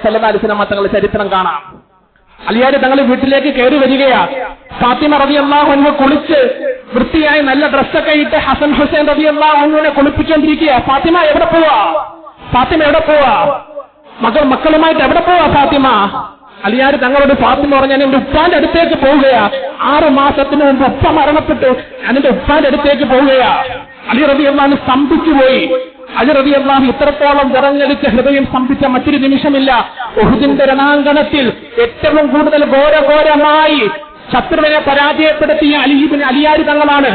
സല്ലല്ലാഹു അലൈഹി വസല്ലം തങ്ങളുടെ ചരിത്രം കാണാം. അലിയാര് തങ്ങൾ വീട്ടിലേക്ക് കയറി വരികയാ. ഫാത്തിമ റളിയല്ലാഹു അൻഹ കുളിച്ച് വൃത്തിയായി നല്ല ഡ്രസ്സൊക്കെ ഇട്ട് ഹസൻ ഹുസൈൻ റളിയല്ലാഹു അൻഹുവിനെ കുളിപ്പിച്ചുകൊണ്ടിരിക്കുക. ഫാത്തിമ എവിടെ പോവാ? ഫാത്തിമ എവിടെ പോവാ? മക്കളുമായിട്ട് എവിടെ പോവാ ഫാത്തിമ? അലിയാര് തങ്ങളോട് ഫാത്തിമ പറഞ്ഞാൽ എന്റെ ഉപ്പാന്റെ അടുത്തേക്ക് പോവുകയാ. 6 മാസത്തിന് മുമ്പ് ഉപ്പ മരണപ്പെട്ടു, ഞാൻ എന്റെ ഉപ്പാന്റെ അടുത്തേക്ക് പോവുകയാ. അലി റളിയല്ലാഹു അൻഹു സ്തംഭിച്ചു പോയി. അലി റളിയല്ലാഹു ഇത്രത്തോളം വിറങ്ങലിച്ച ഹൃദയം സ്തംഭിച്ച മറ്റൊരു നിമിഷമില്ല. ഉഹുദിന്റെ രണാങ്കണത്തിൽ ഏറ്റവും കൂടുതൽ ഘോരഘോരമായി ശത്രുവിനെ പരാജയപ്പെടുത്തിയ അലിയാര് തങ്ങളാണ്.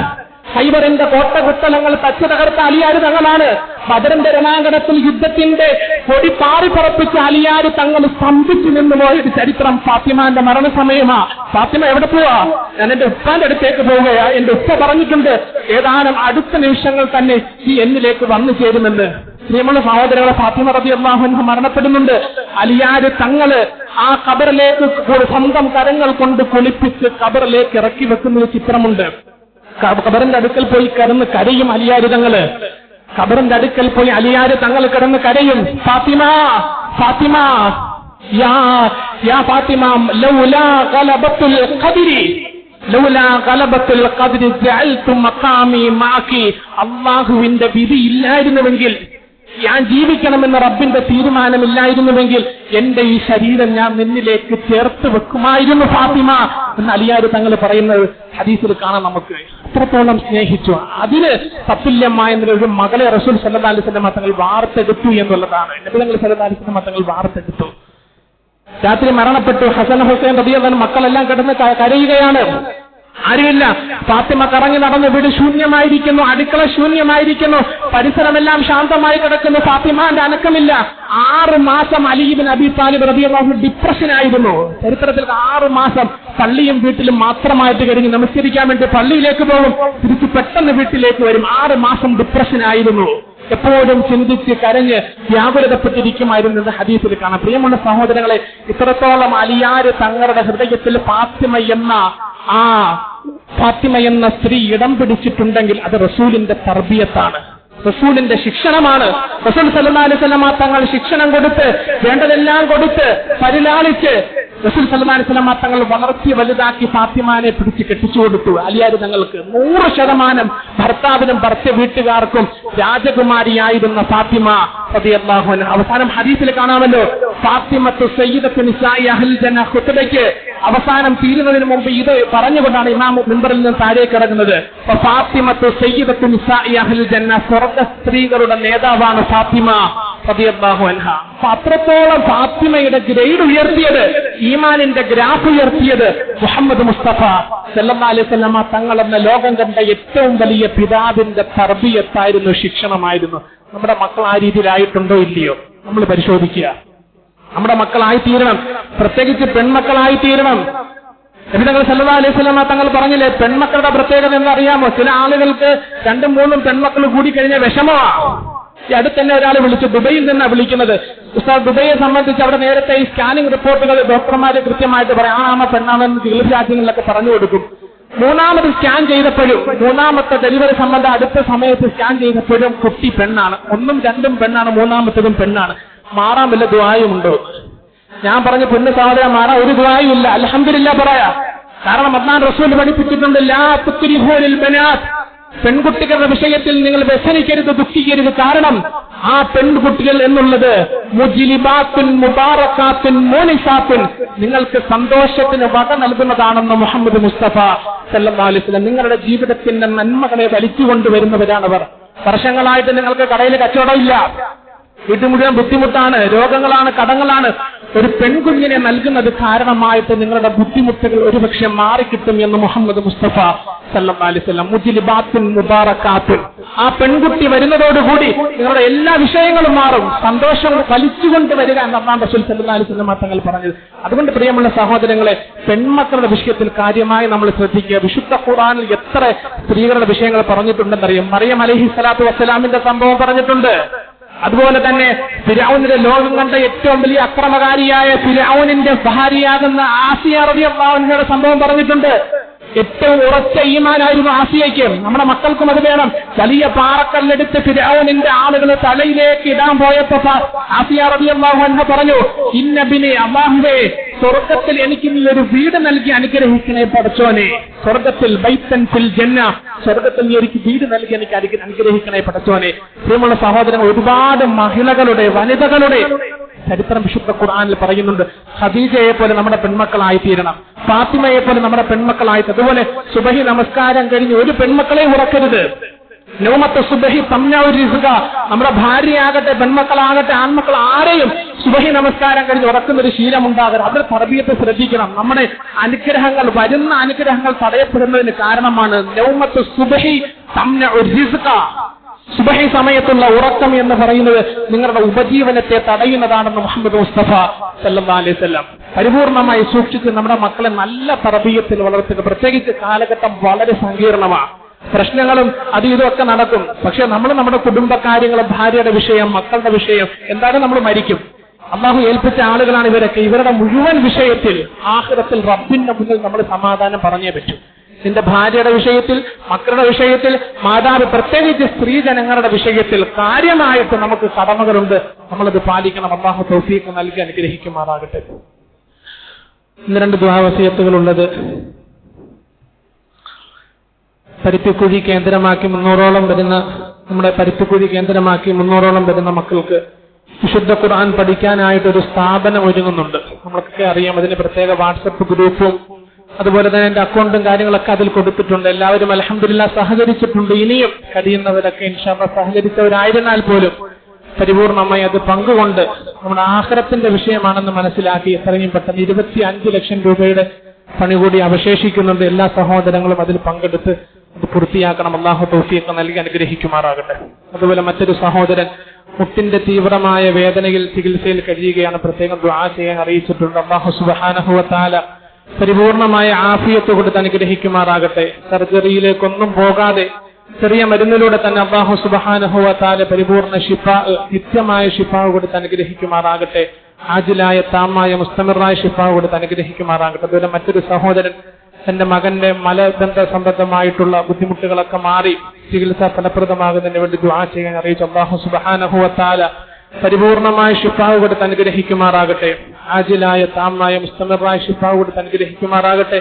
ഖൈബറിന്റെ കോട്ടകുത്തലങ്ങൾ തച്ചു തകർത്ത അലിയാര് തങ്ങളാണ്. ബദറിന്റെ രണാങ്കണത്തിൽ യുദ്ധത്തിന്റെ കൊടി പാറിപ്പറപ്പിച്ച അലിയാര് തങ്ങൾ സ്തംഭിച്ചു നിന്ന് പോയൊരു ചരിത്രം ഫാത്തിമാന്റെ മരണസമയമാ. ഫാത്തിമ എവിടെ പോവാ? ഞാൻ എന്റെ ഉപ്പാന്റെ അടുത്തേക്ക് പോവുകയാ. എന്റെ ഉപ്പ പറഞ്ഞിട്ടുണ്ട് ഏതാനും അടുത്ത നിമിഷങ്ങൾ തന്നെ ഈ എന്നിലേക്ക് വന്നു ചേരുമെന്ന്. പ്രിയമുള്ള സഹോദരങ്ങളെ, ഫാത്തിമ റളിയല്ലാഹു അൻഹ മരണപ്പെടുന്നുണ്ട്. അലിയാര് തങ്ങള് ആ ഖബറിലേക്ക് സ്വന്തം കരങ്ങൾ കൊണ്ട് കുളിപ്പിച്ച് ഖബറിലേക്ക് ഇറക്കി വെക്കുന്ന ഒരു ചിത്രമുണ്ട്. ഖബറിന്റെ അടുക്കൽ പോയി കിടന്ന് കരയും അലിയാര് തങ്ങള്. ഖബറിന്റെ അടുക്കൽ പോയി അലിയാര് തങ്ങൾ കിടന്ന് കരയും. ഫാത്തിമ, ഫാത്തിമ, യാ ഫാത്തിമ, ലൗലാ ഗലബത്തുൽ ഖദ്രി, ലൗലാ ഗലബത്തുൽ ഖദ്രി ജഅൽതു മഖാമി മാകി. അല്ലാഹുവിന്റെ വിധി ഇല്ലായിരുന്നുവെങ്കിൽ, ഞാൻ ജീവിക്കണമെന്ന് റബ്ബിന്റെ തീരുമാനമില്ലായിരുന്നുവെങ്കിൽ എന്റെ ഈ ശരീരം ഞാൻ നിന്നിലേക്ക് ചേർത്ത് വെക്കുമായിരുന്നു ഫാത്തിമ എന്ന് അലിയാര് തങ്ങൾ പറയുന്നത് ഹദീസിൽ കാണാൻ. നമുക്ക് എത്രത്തോളം സ്നേഹിച്ചു. അതിന് തത്തുല്യമായ ഒരു മകളെ റസൂൽ സല്ലല്ലാഹു അലൈഹി വസല്ലം തങ്ങൾ വാർത്തെടുത്തു എന്നുള്ളതാണ്. നബി തങ്ങൾ സല്ലല്ലാഹു അലൈഹി വസല്ലം തങ്ങൾ വാർത്തെടുത്തു. രാത്രി മരണപ്പെട്ടു. ഹസൻ ഹുസൈൻ റളിയല്ലാഹു അൻഹു മക്കളെല്ലാം കിടന്ന് കരയുകയാണ്. ആരുമില്ല. ഫാത്തിമ കറങ്ങി നടന്ന് വീട് ശൂന്യമായിരിക്കുന്നു, അടുക്കള ശൂന്യമായിരിക്കുന്നു, പരിസരമെല്ലാം ശാന്തമായി കിടക്കുന്നു. ഫാത്തിമാന്റെ അനക്കമില്ല. 6 മാസം അലി ഇബ്നു അബീ താലിബ് റളിയല്ലാഹു അൻഹു ഡിപ്രഷനായിരുന്നു. ചരിത്രത്തിൽ 6 മാസം പള്ളിയും വീട്ടിലും മാത്രമായിട്ട് കഴിഞ്ഞ് നമസ്കരിക്കാൻ വേണ്ടി പള്ളിയിലേക്ക് പോകും, തിരിച്ച് പെട്ടെന്ന് വീട്ടിലേക്ക് വരും. 6 മാസം ഡിപ്രഷനായിരുന്നു. എപ്പോഴും ചിന്തിച്ച് കരഞ്ഞ് വ്യാകുലപ്പെട്ടിരിക്കുമായിരുന്നത് ഹദീസിൽ കാണാം. പ്രിയമുള്ള സഹോദരങ്ങളെ, ഇത്രത്തോളം അലിയാര് തങ്ങളുടെ ഹൃദയത്തിൽ ഫാത്തിമ എന്ന സ്ത്രീ ഇടം പിടിച്ചിട്ടുണ്ടെങ്കിൽ അത് റസൂലിന്റെ തർബിയത്താണ്, റസൂലിന്റെ ശിക്ഷണമാണ്. റസൂൽ സല്ലല്ലാഹു അലൈഹി വസല്ലം തങ്ങൾ ശിക്ഷണം കൊടുത്ത് വേണ്ടതെല്ലാം കൊടുത്ത് പരിലാളിച്ച് റസൂൽ സല്ലല്ലാഹു അലൈഹി വസല്ലം തങ്ങൾ വളർത്തി വലുതാക്കി ഫാത്തിമാനെ പിടിച്ച് കെട്ടിച്ചു കൊടുത്തു. അലിയാര് തങ്ങൾക്ക് 100% ഭർത്താവിനും ഭർത്തൃ വീട്ടുകാർക്കും രാജകുമാരിയായിരുന്ന ഫാത്തിമ റളിയല്ലാഹു അൻഹ. അവസാനം ഹദീസിൽ കാണാമല്ലോ, ഫാത്തിമത്തു സയ്യിദത്തു നിസാഇ അഹ്ലിൽ ജന്ന ഖുത്ബയ്ക്ക് അവസാനം തീരുന്നതിന് മുമ്പ് ഇത് പറഞ്ഞുകൊണ്ടാണ് ഇമാം മിമ്പറിൽ നിന്ന് താഴേക്ക് ഇറങ്ങുന്നത്. ഫാത്തിമത്തു സയ്യിദത്തു നിസാഇ അഹ്ലിൽ ജന്ന, സ്വർഗ്ഗ സ്ത്രീകളുടെ നേതാവാണ് ഫാത്തിമ. റളിയല്ലാഹു അൻഹ. അത്രത്തോളം ഫാത്തിമയുടെ ഗ്രേഡ് ഉയർത്തിയത്, ഈമാനിന്റെ ഗ്രാഫ് ഉയർത്തിയത് മുഹമ്മദ് മുസ്തഫ സല്ലല്ലാഹു അലൈഹി വസല്ലമ തങ്ങൾ എന്ന ലോകം കണ്ട ഏറ്റവും വലിയ പിതാവിന്റെ തർബിയത്തായിരുന്നു, ശിക്ഷണമായിരുന്നു. നമ്മുടെ മക്കൾ ആ രീതിയിലായിട്ടുണ്ടോ ഇല്ലയോ നമ്മൾ പരിശോധിക്കുക. നമ്മുടെ മക്കളായി തീരണം, പ്രത്യേകിച്ച് പെൺമക്കളായി തീരണം. നബി തങ്ങൾ സല്ലല്ലാഹു അലൈഹി വസല്ലമ തങ്ങൾ പറഞ്ഞില്ലേ, പെൺമക്കളുടെ പ്രത്യേകത എന്നറിയാമോ? ചില ആളുകൾക്ക് 2-3 പെൺമക്കൾ കൂടി കഴിഞ്ഞ വിഷമമാണ്. ഈ അടുത്ത് തന്നെ ഒരാൾ വിളിച്ചു, ദുബൈയിൽ നിന്നാണ് വിളിക്കുന്നത്. ഉസ്താദ്, ദുബൈയെ സംബന്ധിച്ച് അവിടെ നേരത്തെ ഈ സ്കാനിംഗ് റിപ്പോർട്ടുകൾ ഡോക്ടർമാര് കൃത്യമായിട്ട് പറയും, ആണാമ പെണ്ണാമെന്ന് ഗൾഫ് രാജ്യങ്ങളിലൊക്കെ പറഞ്ഞു കൊടുക്കും. 3ാമത് സ്കാൻ ചെയ്തപ്പോഴും, 3ാമത്തെ ഡെലിവറി സംബന്ധം അടുത്ത സമയത്ത് സ്കാൻ ചെയ്തപ്പോഴും കുട്ടി പെണ്ണാണ്. 1ഉം 2ഉം പെണ്ണാണ്, 3ാമത്തതും പെണ്ണാണ്. മാറാൻ വല്ല ദുആയുമുണ്ടോ? ഞാൻ പറഞ്ഞു, പൊന്നു സഹോദര, മാറാൻ ഒരു ദുആയും ഇല്ല, അൽഹംദുലില്ലാഹ് പറയാ. കാരണം അല്ലാഹു റസൂൽ പഠിപ്പിച്ചിട്ടുണ്ട്, ലാ തുക്രിഹൂൽ ബനാത്ത്, പെൺകുട്ടികളുടെ വിഷയത്തിൽ നിങ്ങൾ വ്യസനിക്കരുത്, ദുഃഖിക്കരുത്. കാരണം ആ പെൺകുട്ടികൾ എന്നുള്ളത് മുജ്ലിബാത്തുൻ മുബാറകാത്തുൻ മോനിസാത്തുൻ, നിങ്ങൾക്ക് സന്തോഷത്തിന് വക നൽകുന്നതാണെന്ന് മുഹമ്മദ് മുസ്തഫ സല്ലല്ലാഹു അലൈഹി വസല്ലം. നിങ്ങളുടെ ജീവിതത്തിന്റെ നന്മകളെ വലിച്ചുകൊണ്ടുവരുന്നവരാണവർ. വർഷങ്ങളായിട്ട് നിങ്ങൾക്ക് കടയിൽ കച്ചവടമില്ല, വീട്ടിൽ മുഴുവൻ ബുദ്ധിമുട്ടാണ്, രോഗങ്ങളാണ്, കടങ്ങളാണ്. ഒരു പെൺകുഞ്ഞിനെ നൽകുന്നത് കാരണമായിട്ട് നിങ്ങളുടെ ബുദ്ധിമുട്ടുകൾ ഒരുപക്ഷെ മാറിക്കിട്ടും എന്ന് മുഹമ്മദ് മുസ്തഫ സല്ലല്ലാഹു അലൈഹി വസല്ലം. മുജ്ലിബാത്തുൻ മുബാറകാത്തുൻ, ആ പെൺകുട്ടി വരുന്നതോടുകൂടി നിങ്ങളുടെ എല്ലാ വിഷയങ്ങളും മാറും, സന്തോഷം വലിച്ചുകൊണ്ട് വരിക എന്നാണ് റസൂൽ സല്ലല്ലാഹു അലൈഹി വസല്ലം തങ്ങൾ പറഞ്ഞത്. അതുകൊണ്ട് പ്രിയമുള്ള സഹോദരങ്ങളെ, പെൺമക്കളുടെ വിഷയത്തിൽ കാര്യമായി നമ്മൾ ശ്രദ്ധിക്കുക. വിശുദ്ധ ഖുർആനിൽ എത്ര സ്ത്രീകളുടെ വിഷയങ്ങൾ പറഞ്ഞിട്ടുണ്ടെന്നറിയാം. മറിയം അലൈഹിസ്സലാത്തു വസ്സലാമിന്റെ സംഭവം പറഞ്ഞിട്ടുണ്ട്. അതുപോലെ തന്നെ ഫിർഔനിന്റെ ലോകം കണ്ട ഏറ്റവും വലിയ അക്രമകാരിയായ ഫിർഔനിന്റെ ഭാര്യയാകുന്ന ആസിയ റളിയല്ലാഹു അൻഹയുടെ സംഭവം പറഞ്ഞിട്ടുണ്ട്. ഏറ്റവും ഉറച്ച ഈമാനായിരുന്നു ആസിയയ്ക്ക്. നമ്മുടെ മക്കൾക്കും അത് വേണം. വലിയ പാറക്കല്ലെടുത്ത് ഫിർഔനിന്റെ ആളുകൾ തലയിലേക്ക് ഇടാൻ പോയപ്പോ ആസിയ റളിയല്ലാഹു അൻഹ പറഞ്ഞു, ഇന്നബിനെ, അല്ലാഹുവേ, സ്വർഗ്ഗത്തിൽ എനിക്ക് നീ ഒരു വീട് നൽകി അനുഗ്രഹിക്കണേ പടച്ചോനെ. സ്വർഗ്ഗത്തിൽ ബൈത്തൻ ഫിൽ ജന്ന, സ്വർഗ്ഗത്തിൽ നീ എനിക്ക് വീട് നൽകി എനിക്ക് അനുഗ്രഹിക്കണേ പടച്ചോനെ. പ്രിയമുള്ള സഹോദരങ്ങൾ, ഒരുപാട് മഹിളകളുടെ, വനിതകളുടെ ചരിത്രം വിശുദ്ധ ഖുർആനിൽ പറയുന്നുണ്ട്. ഖദീജയെ പോലെ നമ്മുടെ പെൺമക്കളായി തീരണം, ഫാത്തിമയെ പോലെ നമ്മുടെ പെൺമക്കളായി. അതുപോലെ സുബഹി നമസ്കാരം കഴിഞ്ഞ് ഒരു പെൺമക്കളെ ഉറക്കരുത്. നൗമത്തെ സുബഹി തംനഉ റിസ്ഖ, നമ്മുടെ ഭാര്യയാകട്ടെ, പെൺമക്കളാകട്ടെ, ആൺമക്കൾ ആരെയും സുബഹി നമസ്കാരം കഴിഞ്ഞ് ഉറക്കുന്ന ഒരു ശീലമുണ്ടാകരുത്. അതിൽ തർബിയത്ത് ശ്രദ്ധിക്കണം. നമ്മുടെ അനുഗ്രഹങ്ങൾ, വരുന്ന അനുഗ്രഹങ്ങൾ തടയപ്പെടുന്നതിന് കാരണമാണ് നൗമത്തെ സുബഹി തംനഉ റിസ്ഖ. സുബഹി സമയത്തുള്ള ഉറക്കം എന്ന് പറയുന്നത് നിങ്ങളുടെ ഉപജീവനത്തെ തടയുന്നതാണെന്ന് മുഹമ്മദ് മുസ്തഫ സല്ലല്ലാഹു അലൈഹി വസല്ലം. പരിപൂർണമായി സൂക്ഷിച്ച് നമ്മുടെ മക്കളെ നല്ല തർബിയത്തിൽ വളർത്തുക. പ്രത്യേകിച്ച് കാലഘട്ടം വളരെ സങ്കീർണമാണ്, പ്രശ്നങ്ങളും അത് ഇതൊക്കെ നടക്കും. പക്ഷെ നമ്മൾ നമ്മുടെ കുടുംബകാര്യങ്ങൾ, ഭാര്യയുടെ വിഷയം, മക്കളുടെ വിഷയം, എന്തായാലും നമ്മൾ മരിക്കും. അള്ളാഹു ഏൽപ്പിച്ച ആളുകളാണ് ഇവരൊക്കെ. ഇവരുടെ മുഴുവൻ വിഷയത്തിൽ ആഖിറത്തിൽ റബ്ബിന്റെ മുന്നിൽ നമ്മൾ സമാധാനം പറഞ്ഞേ പറ്റൂ. നിന്റെ ഭാര്യയുടെ വിഷയത്തിൽ, മക്കളുടെ വിഷയത്തിൽ, മാതാവ്, പ്രത്യേകിച്ച് സ്ത്രീജനങ്ങളുടെ വിഷയത്തിൽ കാര്യമായിട്ട് നമുക്ക് കടമകളുണ്ട്. നമ്മളത് പാലിക്കണം. അല്ലാഹു തൗഫീഖ് നൽകി അനുഗ്രഹിക്കുമാറാകട്ടെ. ഇന്ന് 2 ദുആ വസിയത്തുകളുള്ളത്. പരുത്തിക്കുഴി കേന്ദ്രമാക്കി 300ഓളം വരുന്ന, നമ്മുടെ പരുത്തിക്കുഴി കേന്ദ്രമാക്കി 300ഓളം വരുന്ന മക്കൾക്ക് വിശുദ്ധ ഖുർആൻ പഠിക്കാനായിട്ടൊരു സ്ഥാപനം ഒരുങ്ങുന്നുണ്ട്. നമ്മൾക്കൊക്കെ അറിയാം. അതിന് പ്രത്യേക വാട്സപ്പ് ഗ്രൂപ്പും അതുപോലെ തന്നെ എന്റെ അക്കൗണ്ടും കാര്യങ്ങളൊക്കെ അതിൽ കൊടുത്തിട്ടുണ്ട്. എല്ലാവരും അൽഹംദുലില്ലാഹ് സഹകരിച്ചിട്ടുണ്ട്. ഇനിയും കഴിയുന്നവരൊക്കെ ഇൻഷാ അല്ലാഹ് സഹകരിച്ചവരായിരുന്നാൽ പോലും പരിപൂർണമായി അത് പങ്കുകൊണ്ട് നമ്മുടെ ആഖിറത്തിന്റെ വിഷയമാണെന്ന് മനസ്സിലാക്കി എത്രയും പെട്ടെന്ന് 25 ലക്ഷം രൂപയുടെ പണി കൂടി അവശേഷിക്കുന്നുണ്ട്. എല്ലാ സഹോദരങ്ങളും അതിൽ പങ്കെടുത്ത് അത് പൂർത്തിയാക്കണം. അല്ലാഹു തൗഫീഖ് നൽകി അനുഗ്രഹിക്കുമാറാകട്ടെ. അതുപോലെ മറ്റൊരു സഹോദരൻ മുട്ടിന്റെ തീവ്രമായ വേദനയിൽ ചികിത്സയിൽ കഴിയുകയാണ്. പ്രത്യേകം ദുആ ചെയ്യാൻ അറിയിച്ചിട്ടുണ്ട്. അല്ലാഹു സുബ്ഹാനഹു വ തആല പരിപൂർണമായ ആഫിയത്ത് കൊടുത്ത് അനുഗ്രഹിക്കുമാറാകട്ടെ. സർജറിയിലേക്കൊന്നും പോകാതെ ചെറിയ മരുന്നിലൂടെ തന്നെ അല്ലാഹു സുബ്ഹാനഹു വ തആല പരിപൂർണ ശിഫാ, നിത്യമായ ശിഫാ കൊടുത്ത് അനുഗ്രഹിക്കുമാറാകട്ടെ. ആജിലായ താമായ മുസ്തമിറായ ശിഫാ കൊടുത്ത് അനുഗ്രഹിക്കുമാറാകട്ടെ. അതുപോലെ മറ്റൊരു സഹോദരൻ തന്റെ മകന്റെ മലബന്ധ സംബന്ധമായിട്ടുള്ള ബുദ്ധിമുട്ടുകളൊക്കെ മാറി ചികിത്സ ഫലപ്രദമാകുന്നതിന് വേണ്ടി ദുആ ചെയ്യാൻ അറിയിച്ചു. അല്ലാഹു സുബ്ഹാനഹു വ തആല പരിപൂർണമായ ശിഫാവ് കൊടുത്ത് അനുഗ്രഹിക്കുമാറാകട്ടെ. ആജിലായ താമായ മുസ്തമിറായ ശിഫാവ് കൊടുത്ത് അനുഗ്രഹിക്കുമാറാകട്ടെ.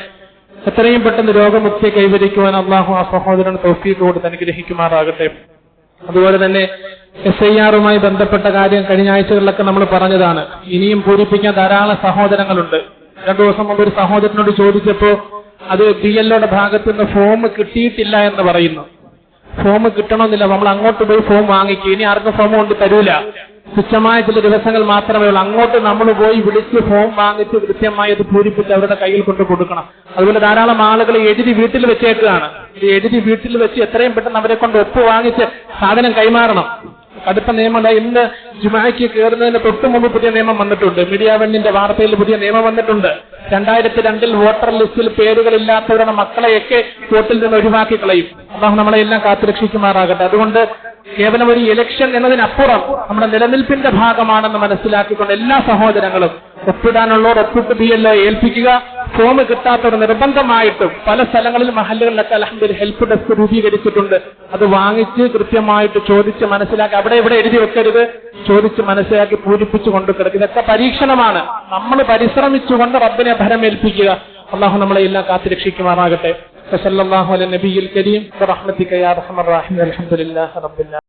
എത്രയും പെട്ടെന്ന് രോഗമുക്തി കൈവരിക്കുവാൻ അല്ലാഹു ആ സഹോദരൻ തൗഫീഖ് കൊടുത്ത് അനുഗ്രഹിക്കുമാറാകട്ടെ. അതുപോലെ തന്നെ SIR-മായി ബന്ധപ്പെട്ട കാര്യം കഴിഞ്ഞ ആഴ്ചകളിലൊക്കെ നമ്മൾ പറഞ്ഞതാണ്. ഇനിയും പൂരിപ്പിക്കാൻ ധാരാളം സഹോദരങ്ങളുണ്ട്. 2 ദിവസം മുമ്പ് ഒരു സഹോദരനോട് ചോദിച്ചപ്പോൾ അത് PLOയുടെ ഭാഗത്ത് നിന്ന് ഫോം കിട്ടിയിട്ടില്ല എന്ന് പറയുന്നു. ഫോം കിട്ടണമെന്നില്ല, നമ്മൾ അങ്ങോട്ട് പോയി ഫോം വാങ്ങിക്കും. ഇനി ആർക്കും ഫോം കൊണ്ട് തരൂല. തുച്ഛമായ ചില ദിവസങ്ങൾ മാത്രമേ ഉള്ളൂ. അങ്ങോട്ട് നമ്മൾ പോയി വിളിച്ച് ഫോം വാങ്ങിച്ച് കൃത്യമായി അത് പൂരിപ്പിച്ച് അവരുടെ കയ്യിൽ കൊണ്ട് കൊടുക്കണം. അതുപോലെ ധാരാളം ആളുകൾ എഴുതി വീട്ടിൽ വെച്ചേക്കുകയാണ്. എഴുതി വീട്ടിൽ വെച്ച് എത്രയും പെട്ടെന്ന് അവരെ കൊണ്ട് ഒപ്പ് വാങ്ങിച്ച് സാധനം കൈമാറണം. കടുത്ത നിയമമല്ല. ഇന്ന് ജുമാക്ക് കയറുന്നതിന് തൊട്ടു മുമ്പ് പുതിയ നിയമം വന്നിട്ടുണ്ട്. മീഡിയ വണ്ണിന്റെ വാർത്തയിൽ പുതിയ നിയമം വന്നിട്ടുണ്ട്. 2002 വോട്ടർ ലിസ്റ്റിൽ പേരുകളില്ലാത്തവരുടെ മക്കളെയൊക്കെ വോട്ടിൽ നിന്ന് ഒഴിവാക്കി കളയും. അല്ലാഹു നമ്മളെല്ലാം കാത്തുരക്ഷിക്കുമാറാകട്ടെ. അതുകൊണ്ട് കേവലം ഒരു ഇലക്ഷൻ എന്നതിനപ്പുറം നമ്മുടെ നിലനിൽപ്പിന്റെ ഭാഗമാണെന്ന് മനസ്സിലാക്കിക്കൊണ്ട് എല്ലാ സഹോദരങ്ങളും ഒപ്പിടാനുള്ളവർ ഒപ്പിട്ട് ബിയല്ലോ ഏൽപ്പിക്കുക. ഫോം കിട്ടാത്തവർ നിർബന്ധമായിട്ടും പല സ്ഥലങ്ങളിലും മഹല്ലുകളിലൊക്കെ അൽഹംദുലില്ലാഹ് ഹെൽപ്പ് ഡെസ്ക് രൂപീകരിച്ചിട്ടുണ്ട്. അത് വാങ്ങിച്ച് കൃത്യമായിട്ട് ചോദിച്ച് മനസ്സിലാക്കി, അവിടെ ഇവിടെ എഴുതി വെക്കരുത്, ചോദിച്ച് മനസ്സിലാക്കി പൂരിപ്പിച്ചു കൊണ്ട് കിടക്കുക. ഇതൊക്കെ പരീക്ഷണമാണ്. നമ്മൾ പരിശ്രമിച്ചുകൊണ്ട് റബ്ബിനെ ഭരമേൽപ്പിക്കുക. അള്ളാഹു നമ്മളെ എല്ലാം കാത്തുരക്ഷിക്കുമാറാകട്ടെ. സല്ലല്ലാഹു അലൈഹി നബിയിൽ കരീം ബിറഹ്മതിക യാ അർഹമർ റഹീം. അൽഹംദുലില്ലാഹി റബ്ബിൽ ആലമീൻ.